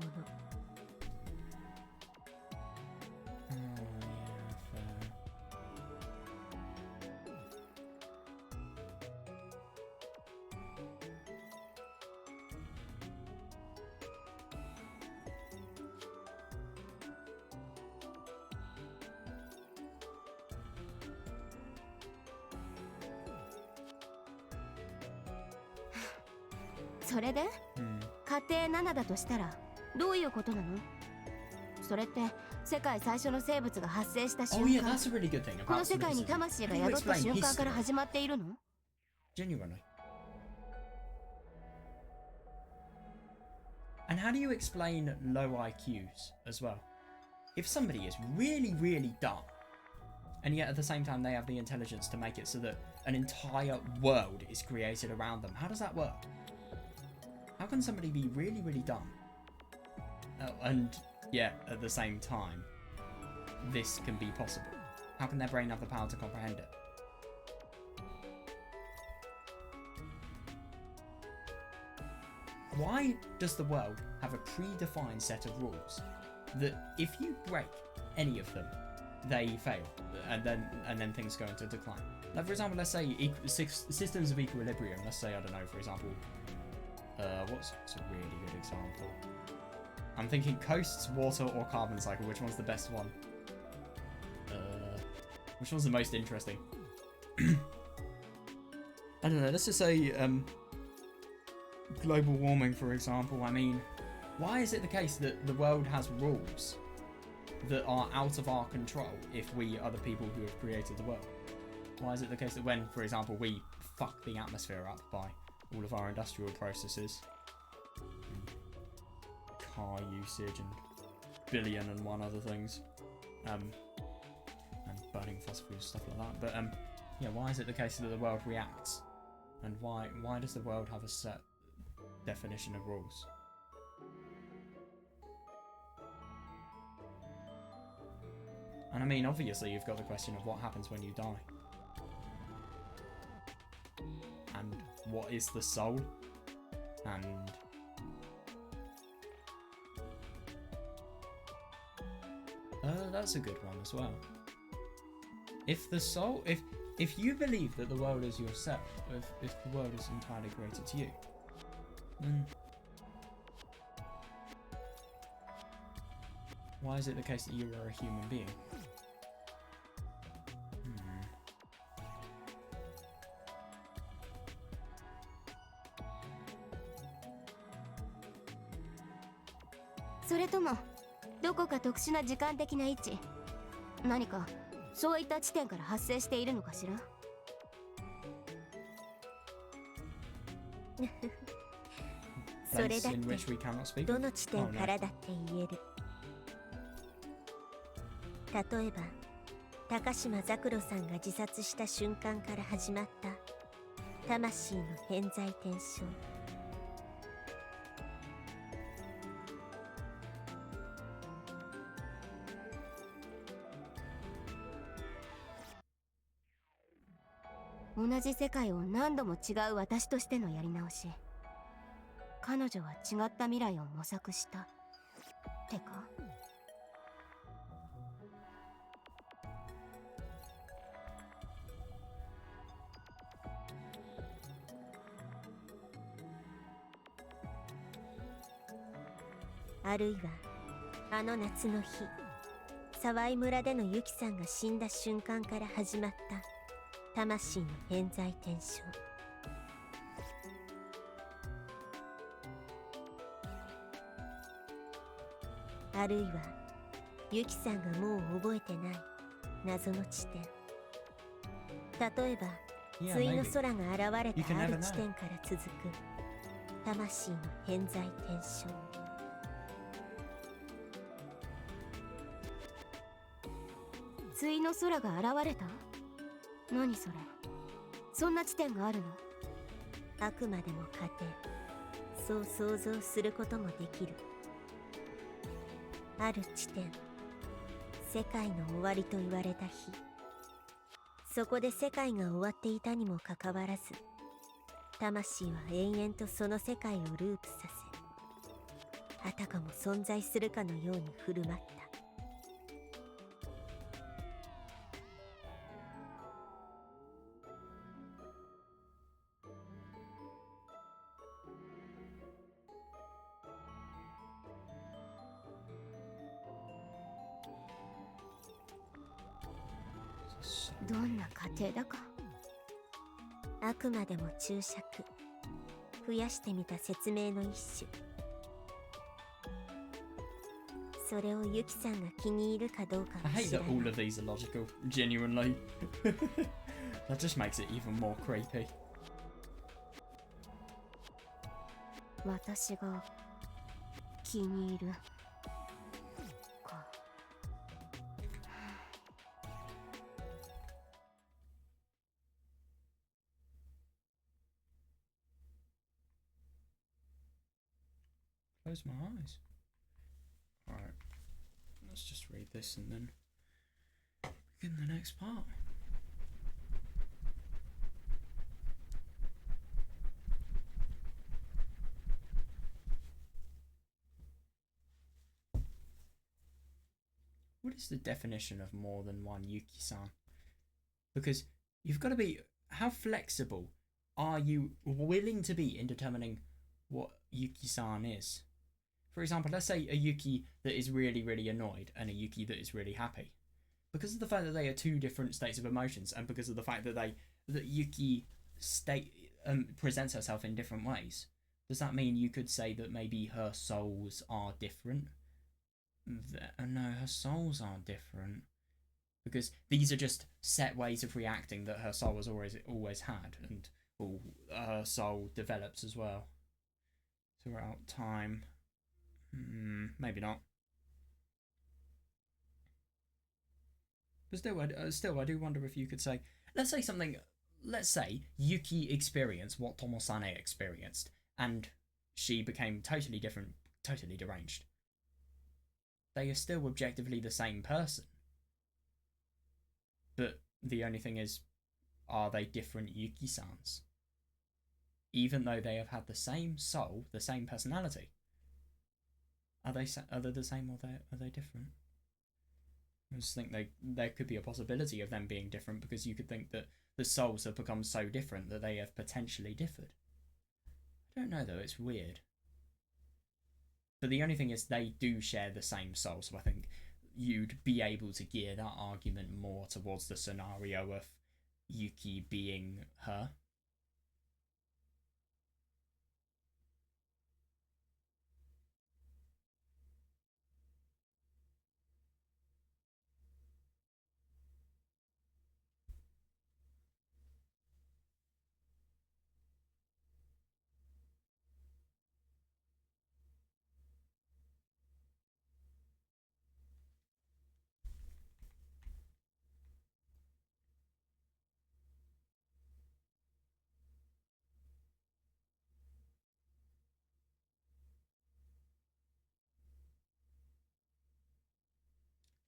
それで、家庭7だとしたらどういうことなの？それって世界最初の生物が発生した瞬 Oh yeah, 間、 that's a really good thing こ about の世界に cynicism. 魂 How が do you 宿った explain 瞬 peace 間から to them? 始まっているの？ Genuinely. And how do you explain low IQs as well? If somebody is really, really dumb, and yet at the same time they have the intelligence to make it so that an entire world is created around them, how does that work? How can somebody be really, really dumb? And yet at the same time, this can be possible? How can their brain have the power to comprehend it? Why does the world have a predefined set of rules that if you break any of them, they fail, and then things go into decline? Like for example, let's say systems of equilibrium. Let's say, I don't know, for example, what's a really good example? I'm thinking coasts, water, or carbon cycle. Which one's the best one? Which one's the most interesting? I don't know. Let's just say global warming, for example. I mean, why is it the case that the world has rules that are out of our control if we are the people who have created the world? Why is it the case that when, for example, we fuck the atmosphere up by all of our industrial processes, car usage and billion and one other things, and burning fossil fuels, stuff like that, but yeah, why is it the case that the world reacts? And why does the world have a set definition of rules? And I mean, obviously you've got the question of what happens when you die. And what is the soul? And that's a good one as well. If the soul, if you believe that the world is yourself, if the world is entirely created to you, then why is it the case that you are a human being?それともどこか特殊な時間的な位置、何かそういった地点から発生しているのかしら？それだっ Place in て which we cannot speak ど of? の地点からだって言える。例えば高島ザクロさんが自殺した瞬間から始まった魂の偏在転生。同じ世界を何度も違う私としてのやり直し。彼女は違った未来を模索したってか？あるいはあの夏の日、沢井村でのユキさんが死んだ瞬間から始まった魂の偏在転生。あるいはユキさんがもう覚えてない謎の地点。例えば Yeah, 対の maybe. 空が現れ You た can あ never る know. 地点から続く魂の偏在転生。対の空が現れた？何それ？そんな地点があるの？あくまでも仮定、そう想像することもできる。ある地点、世界の終わりと言われた日、そこで世界が終わっていたにもかかわらず、魂は延々とその世界をループさせ、あたかも存在するかのように振る舞った。どんな過程だか。あくまでも注釈、増やしてみた説明の一種。それをユキさんが気に入るかどうか I は hate 知ら that ない all of these are logical, genuinely. That just makes it even more creepy. 私が気に入るか。 Close my eyes. Alright, let's just read this and then begin the next part. What is the definition of more than one Yuki-san? Because you've got to be... How flexible are you willing to be in determining what Yuki-san is? For example, let's say a Yuki that is really, really annoyed and a Yuki that is really happy. Because of the fact that they are two different states of emotions, and because of the fact that Yuki presents herself in different ways, does that mean you could say that maybe her souls are different? No, her souls aren't different, because these are just set ways of reacting that her soul has always had, and her soul develops as well throughout time. Maybe not. But still, I do wonder if you could say, let's say Yuki experienced what Tomosane experienced, and she became totally different, totally deranged. They are still objectively the same person. But the only thing is, are they different Yuki-sans? Even though they have had the same soul, the same personality. Are they the same, or are they different? I just think there could be a possibility of them being different, because you could think that the souls have become so different that they have potentially differed. I don't know though, it's weird. But the only thing is they do share the same soul, so I think you'd be able to gear that argument more towards the scenario of Yuki being her.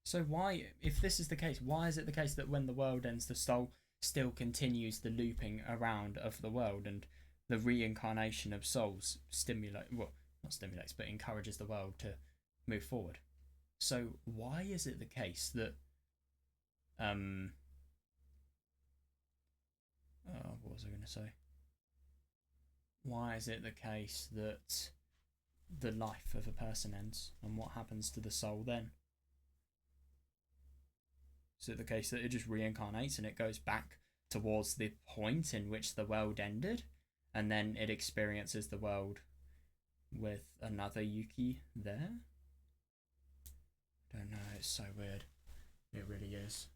So why, if this is the case, why is it the case that when the world ends, the soul still continues the looping around of the world, and the reincarnation of souls but encourages the world to move forward? So why is it the case that what was I going to say? Why is it the case that the life of a person ends, and what happens to the soul then? Is it the case that it just reincarnates and it goes back towards the point in which the world ended, and then it experiences the world with another Yuki there? I don't know, it's so weird. It really is.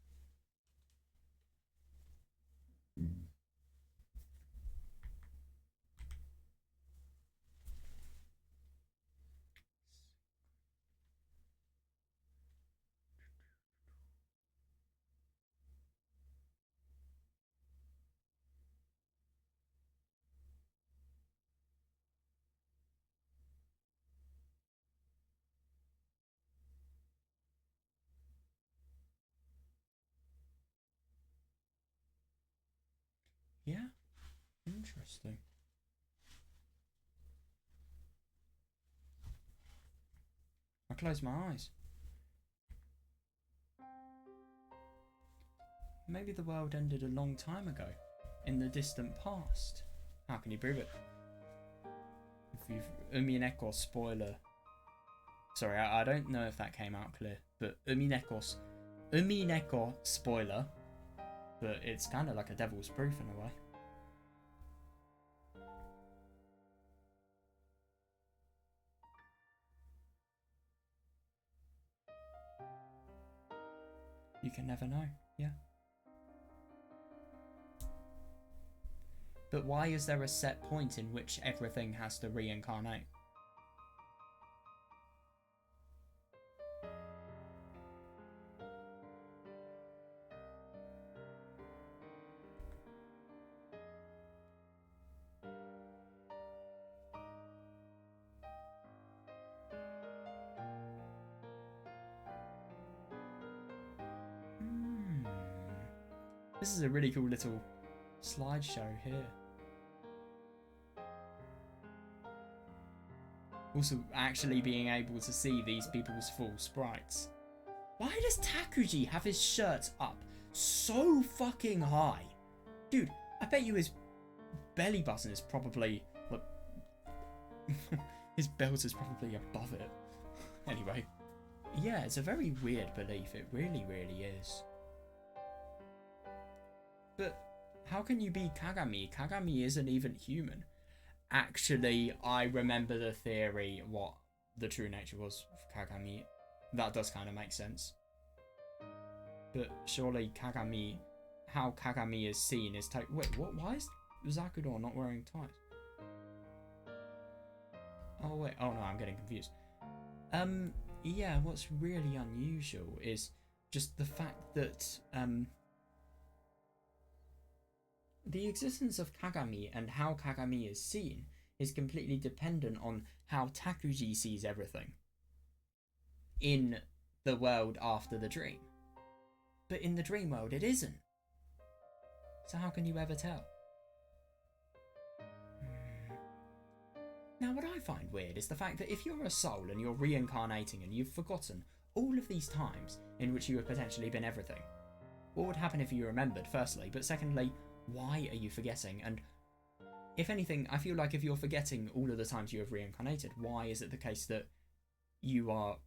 Yeah, interesting. I close my eyes. Maybe the world ended a long time ago, in the distant past. How can you prove it? If you've Umineko spoiler. Sorry, I don't know if that came out clear, but Umineko spoiler, but it's kind of like a devil's proof in a way. You can never know, yeah. But why is there a set point in which everything has to reincarnate? This is a really cool little slideshow here. Also, actually being able to see these people's full sprites. Why does Takuji have his shirt up so fucking high? Dude, I bet you his belly button is probably... Look, his belt is probably above it. Anyway. Yeah, it's a very weird belief. It really, really is. But how can you be Kagami? Kagami isn't even human. Actually, I remember the theory, what the true nature was of Kagami. That does kind of make sense. But surely Kagami, how Kagami is seen is... Wait, what? Why is Zakudon not wearing ties? Oh, wait. Oh, no, I'm getting confused. Yeah, what's really unusual is just the fact that, the existence of Kagami and how Kagami is seen is completely dependent on how Takuji sees everything in the world after the dream. But in the dream world, it isn't. So how can you ever tell? Now, what I find weird is the fact that if you're a soul and you're reincarnating and you've forgotten all of these times in which you have potentially been everything, what would happen if you remembered, firstly? But secondly, why are you forgetting? And if anything, I feel like if you're forgetting all of the times you have reincarnated, why is it the case that you are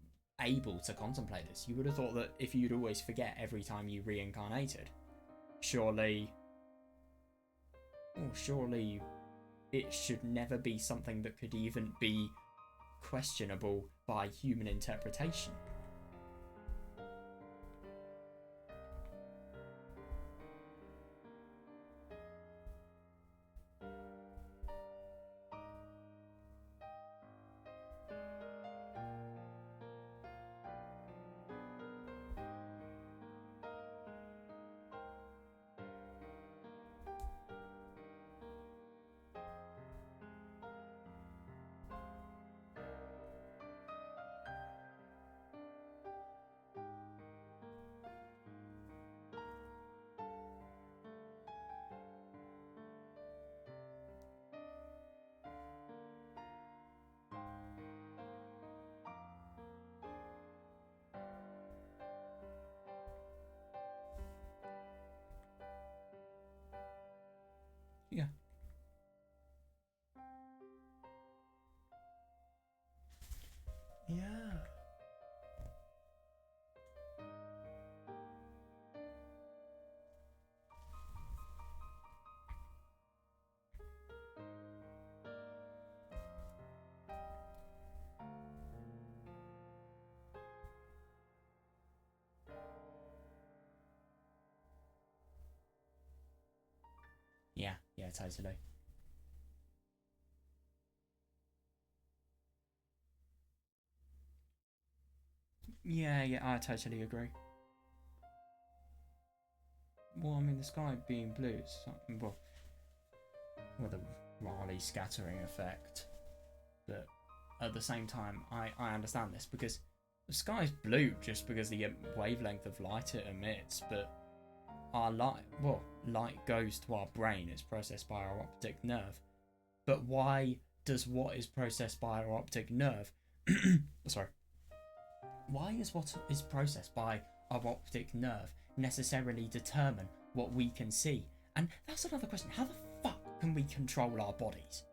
able to contemplate this? You would have thought that if you'd always forget every time you reincarnated, surely it should never be something that could even be questionable by human interpretation. Yeah. Yeah. Yeah, totally. Yeah, I totally agree. Well, I mean, the sky being blue is something, well, the Raleigh scattering effect. But at the same time, I understand this because the sky's blue just because the wavelength of light it emits, but our light goes to our brain, it's processed by our optic nerve. But why does what is processed by our optic nerve why is what is processed by our optic nerve necessarily determine what we can see? And that's another question. How the fuck can we control our bodies?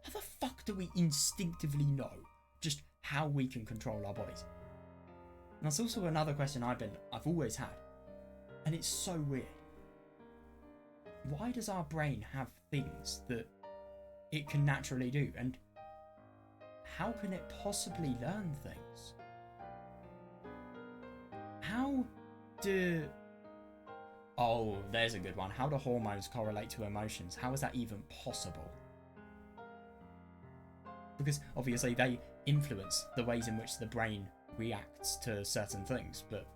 How the fuck do we instinctively know just how we can control our bodies? And that's also another question I've always had. And it's so weird. Why does our brain have things that it can naturally do? And how can it possibly learn things? How Oh, there's a good one. How do hormones correlate to emotions? How is that even possible? Because obviously they influence the ways in which the brain reacts to certain things, but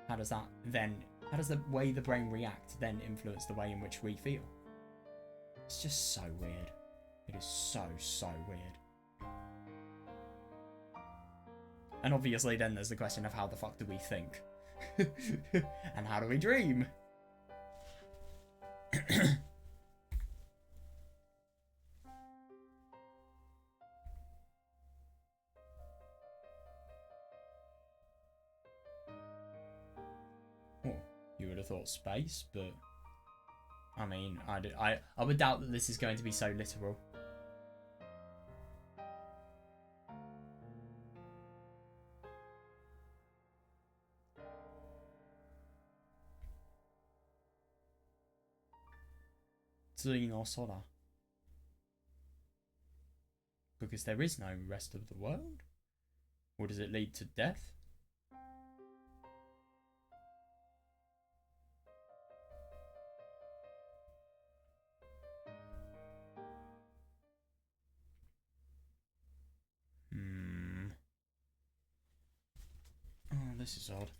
how does the way the brain reacts then influence the way in which we feel? It's just so weird. It is so weird. And obviously then there's the question of how the fuck do we think? And how do we dream? Well, you would have thought space, but I mean, I would doubt that this is going to be so literal. Tsui no Sora. Because there is no rest of the world? Or does it lead to death? Oh, this is odd.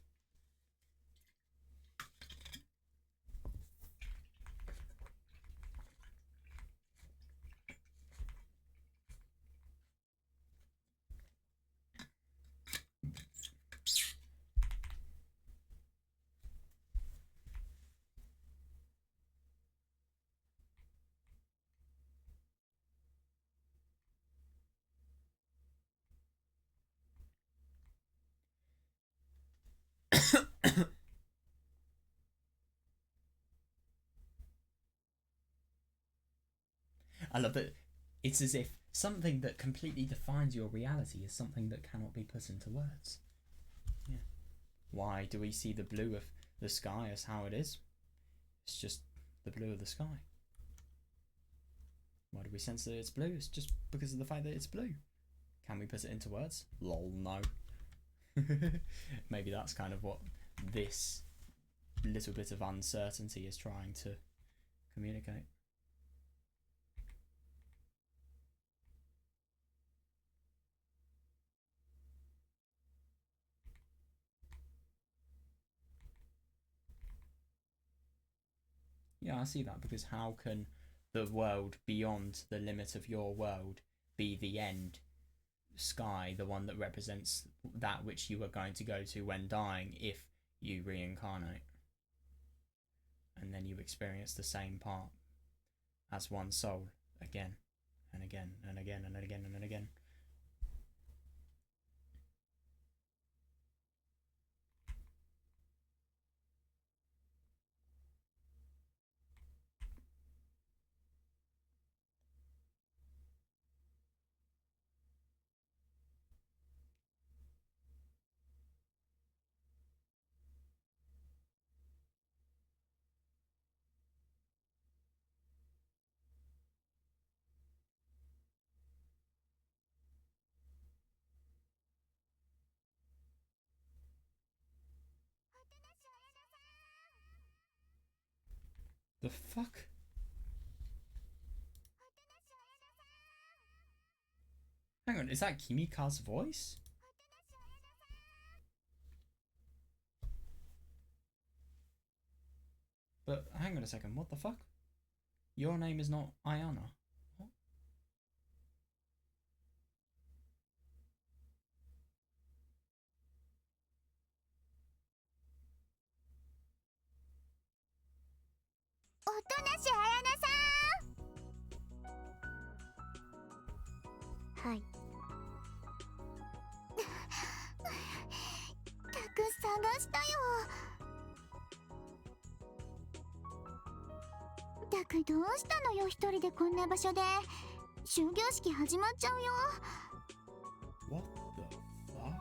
I love that it's as if something that completely defines your reality is something that cannot be put into words. Yeah. Why do we see the blue of the sky as how it is? It's just the blue of the sky. Why do we sense that it's blue? It's just because of the fact that it's blue. Can we put it into words? Lol, no. Maybe that's kind of what this little bit of uncertainty is trying to communicate. Yeah, I see that, because how can the world beyond the limit of your world be the end sky, the one that represents that which you are going to go to when dying if you reincarnate? And then you experience the same part as one soul again and again and again and again and again. The fuck? Hang on, is that Kimika's voice? But hang on a second, what the fuck? Your name is not Ayana. What?はい。たく探したよ。たくどうしたのよ、一人でこんな場所で。終業式始まっちゃうよ。What the fuck?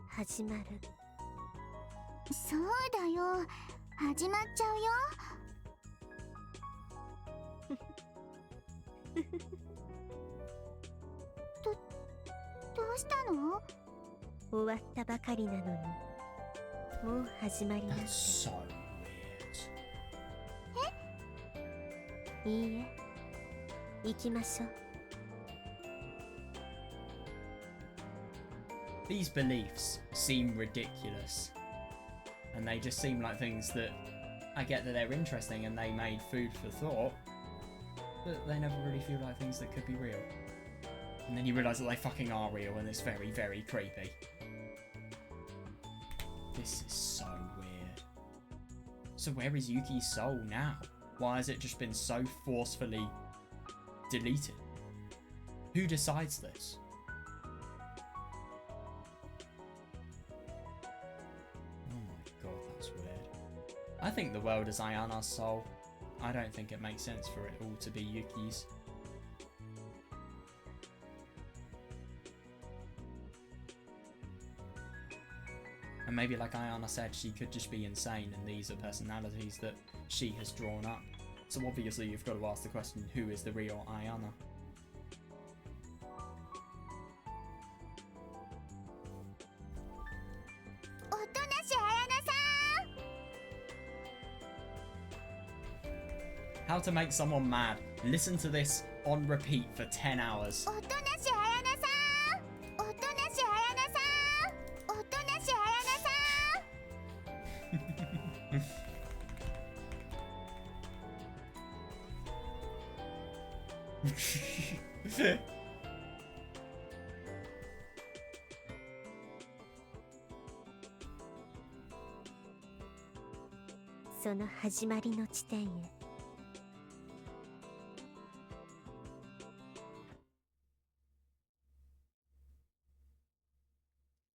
始まる。そうだよ。始まっちゃうよ。どうしたの？終わったばかりなのにもう始まりなんて。 That's so weird. いいえ、行きましょう。 These beliefs seem ridiculous, and they just seem like things that I get that they're interesting and they made food for thought, but they never really feel like things that could be real. And then you realise that they fucking are real, and it's very, very creepy. This is so weird. So where is Yuki's soul now? Why has it just been so forcefully deleted? Who decides this? I think the world is Ayana's soul. I don't think it makes sense for it all to be Yuki's. And maybe like Ayana said, she could just be insane and these are personalities that she has drawn up. So obviously you've got to ask the question, who is the real Ayana? How to make someone mad. Listen to this on repeat for 10 hours.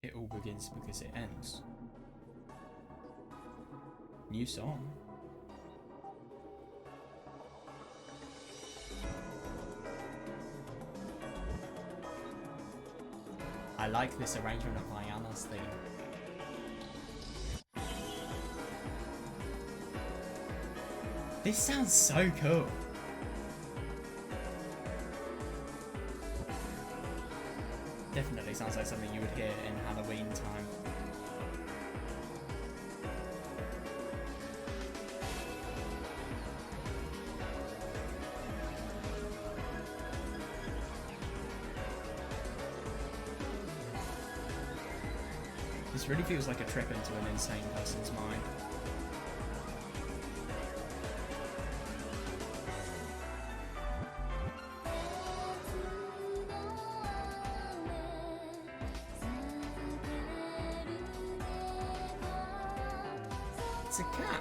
It all begins because it ends. New song. I like this arrangement of Ayana's theme. This sounds so cool. Definitely sounds like something you would hear in Halloween time. This really feels like a trip into an insane person's mind. It's a cat.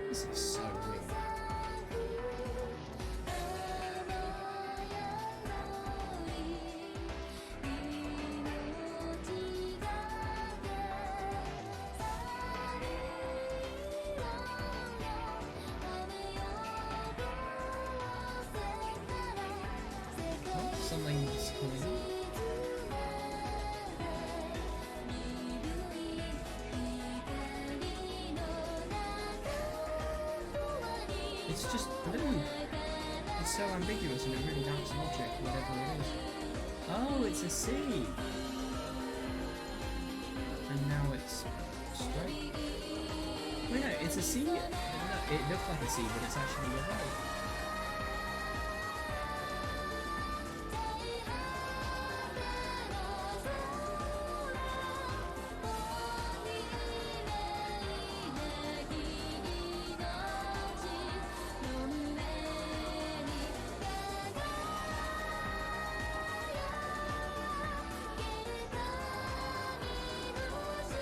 This is so weird. Oh, something's coming up. It's just blue. It's so ambiguous and it really lacks logic, whatever it is. Oh, it's a C. And now it's straight. Wait, no, it's a C. No, it looks like a C, but it's actually a Y.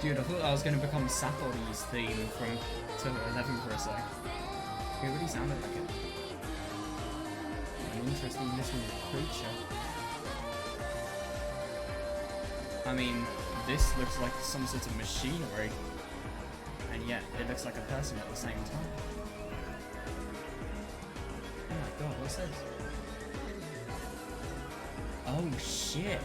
Dude, I thought I was going to become Satori's theme from Total 11 for a sec. It really sounded like it. An interesting little creature. I mean, this looks like some sort of machinery. And yet, it looks like a person at the same time. Oh my god, what's this? Oh shit!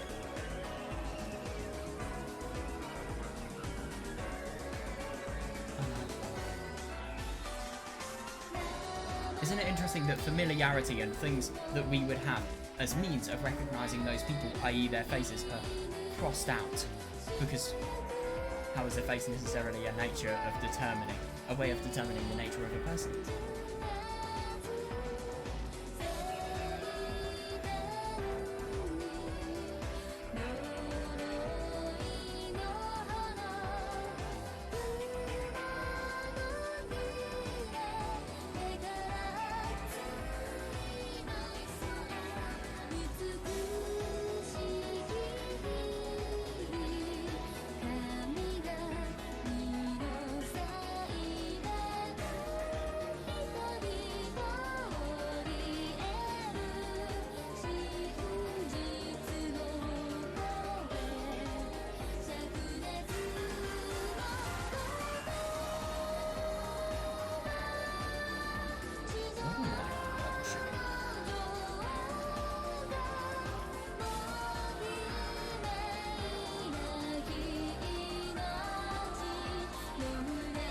Isn't it interesting that familiarity and things that we would have as means of recognizing those people, i.e. their faces, are crossed out. Because how is a face necessarily a way of determining the nature of a person?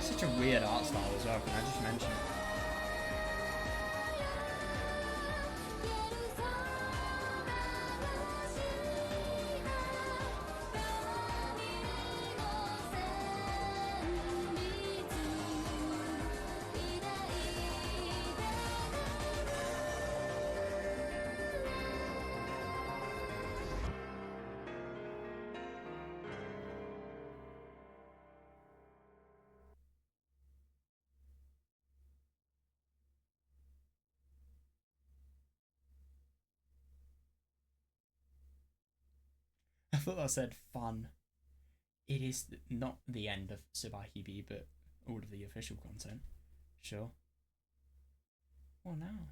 Such a weird art style as well, can I just mention it? I thought that said fun. It is not the end of Subarashiki Hibi, but all of the official content. Sure. What now?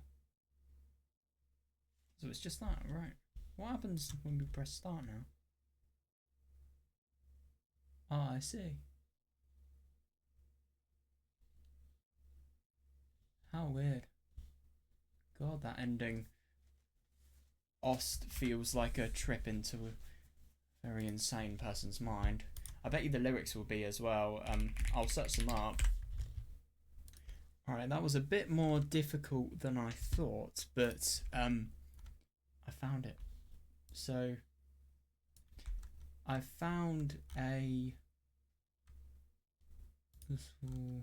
So it's just that, right? What happens when we press start now? Ah, I see. How weird. God, that ending Ost feels like a trip into a very insane person's mind. I bet you the lyrics will be as well. I'll search them up. Alright, that was a bit more difficult than I thought, but I found it. So I found a useful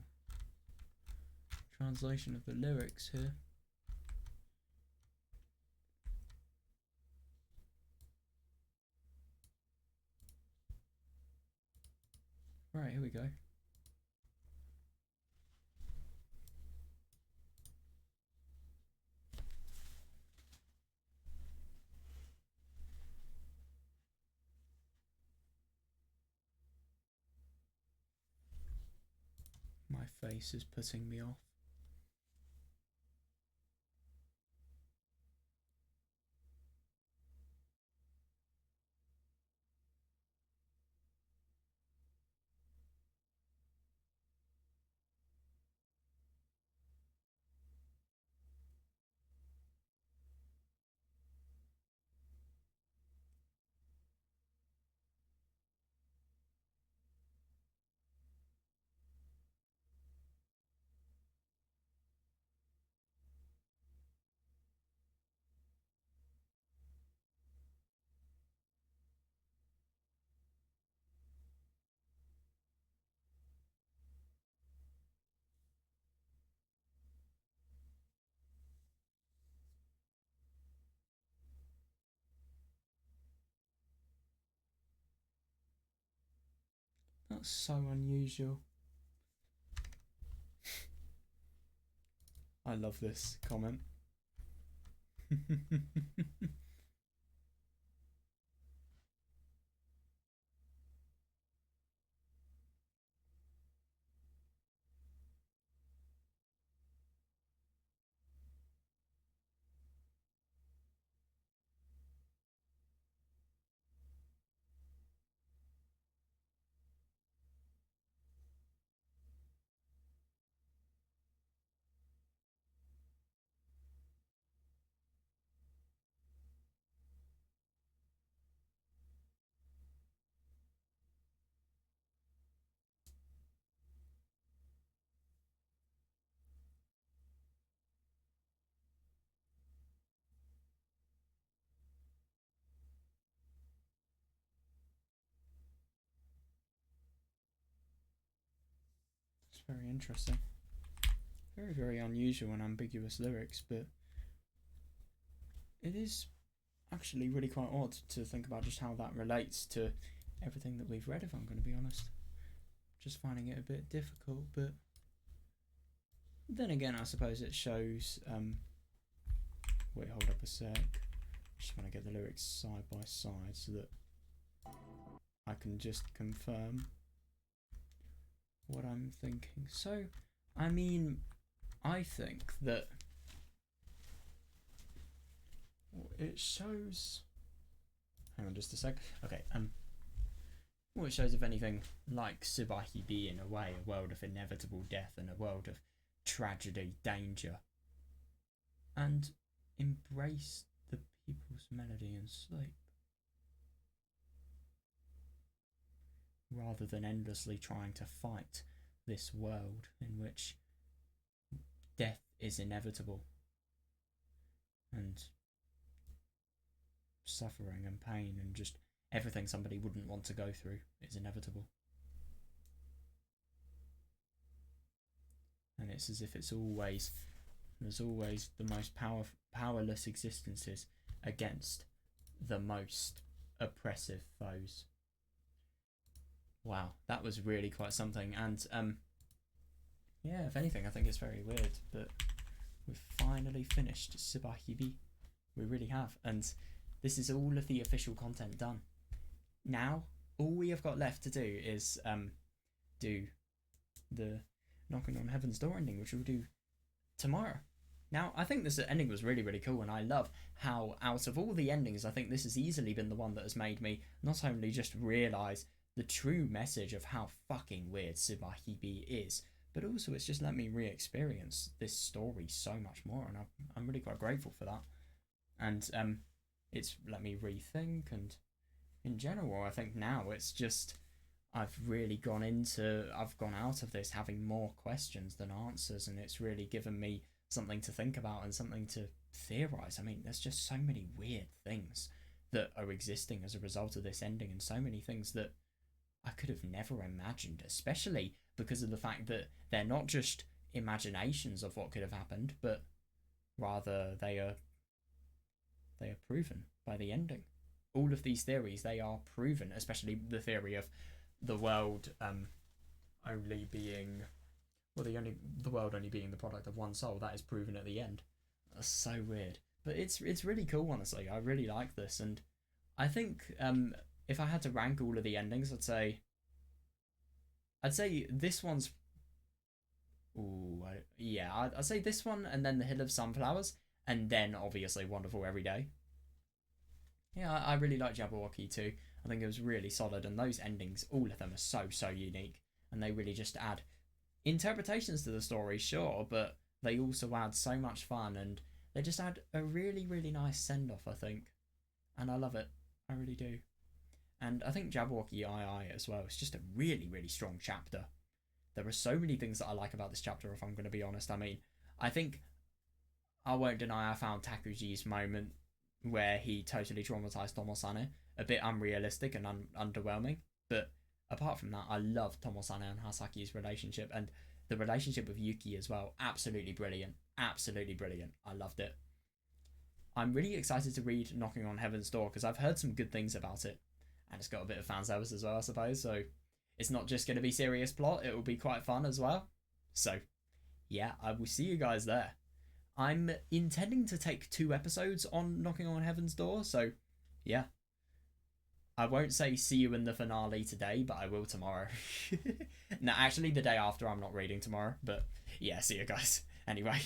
translation of the lyrics here. Right, here we go. My face is putting me off. That's so unusual. I love this comment. very interesting. Very, very unusual and ambiguous lyrics, but it is actually really quite odd to think about just how that relates to everything that we've read, if I'm going to be honest. Just finding it a bit difficult, but then again, I suppose it shows... wait, hold up a sec. Just want to get the lyrics side by side so that I can just confirm what I'm thinking. So, I mean, I think that it shows... Hang on just a sec. Okay, well, it shows, if anything, like Subarashiki Hibi in a way, a world of inevitable death and a world of tragedy, danger. And embrace the people's melody and sleep, rather than endlessly trying to fight this world in which death is inevitable and suffering and pain and just everything somebody wouldn't want to go through is inevitable. And it's as if there's always the most powerless existences against the most oppressive foes. Wow, that was really quite something. And yeah, if anything, I think it's very weird that we've finally finished Subarashiki Hibi. We really have, and this is all of the official content done. Now, all we have got left to do is do the Knocking on Heaven's Door ending, which we'll do tomorrow. Now, I think this ending was really, really cool, and I love how, out of all the endings, I think this has easily been the one that has made me not only just realise the true message of how fucking weird Subarashiki Hibi is, but also it's just let me re-experience this story so much more, and I'm really quite grateful for that. And it's let me rethink, and in general, I think now it's just I've gone out of this having more questions than answers, and it's really given me something to think about and something to theorize. I mean, there's just so many weird things that are existing as a result of this ending, and so many things that I could have never imagined, especially because of the fact that they're not just imaginations of what could have happened, but rather they are proven by the ending. All of these theories, they are proven, especially the theory of the world only being, well, the world only being the product of one soul. That is proven at the end. That's so weird, but it's really cool, honestly. I really like this, and I think if I had to rank all of the endings, I'd say this one's, I'd say this one, and then The Hill of Sunflowers, and then obviously Wonderful Every Day. Yeah, I really like Jabberwocky too. I think it was really solid, and those endings, all of them are so unique, and they really just add interpretations to the story, sure, but they also add so much fun, and they just add a really, really nice send-off, I think. And I love it. I really do. And I think Jabberwocky II as well, it's just a really, really strong chapter. There are so many things that I like about this chapter, if I'm going to be honest. I mean, I think I won't deny I found Takuji's moment where he totally traumatized Tomosane a bit unrealistic and underwhelming, but apart from that, I love Tomosane and Hasaki's relationship, and the relationship with Yuki as well. Absolutely brilliant. Absolutely brilliant. I loved it. I'm really excited to read Knocking on Heaven's Door because I've heard some good things about it, and it's got a bit of fan service as well, I suppose, so it's not just going to be serious plot, it will be quite fun as well. So yeah, I will see you guys there. I'm intending to take 2 episodes on Knocking on Heaven's Door, so yeah. I won't say see you in the finale today, but I will tomorrow. No, actually the day after. I'm not reading tomorrow, but yeah, see you guys. Anyway.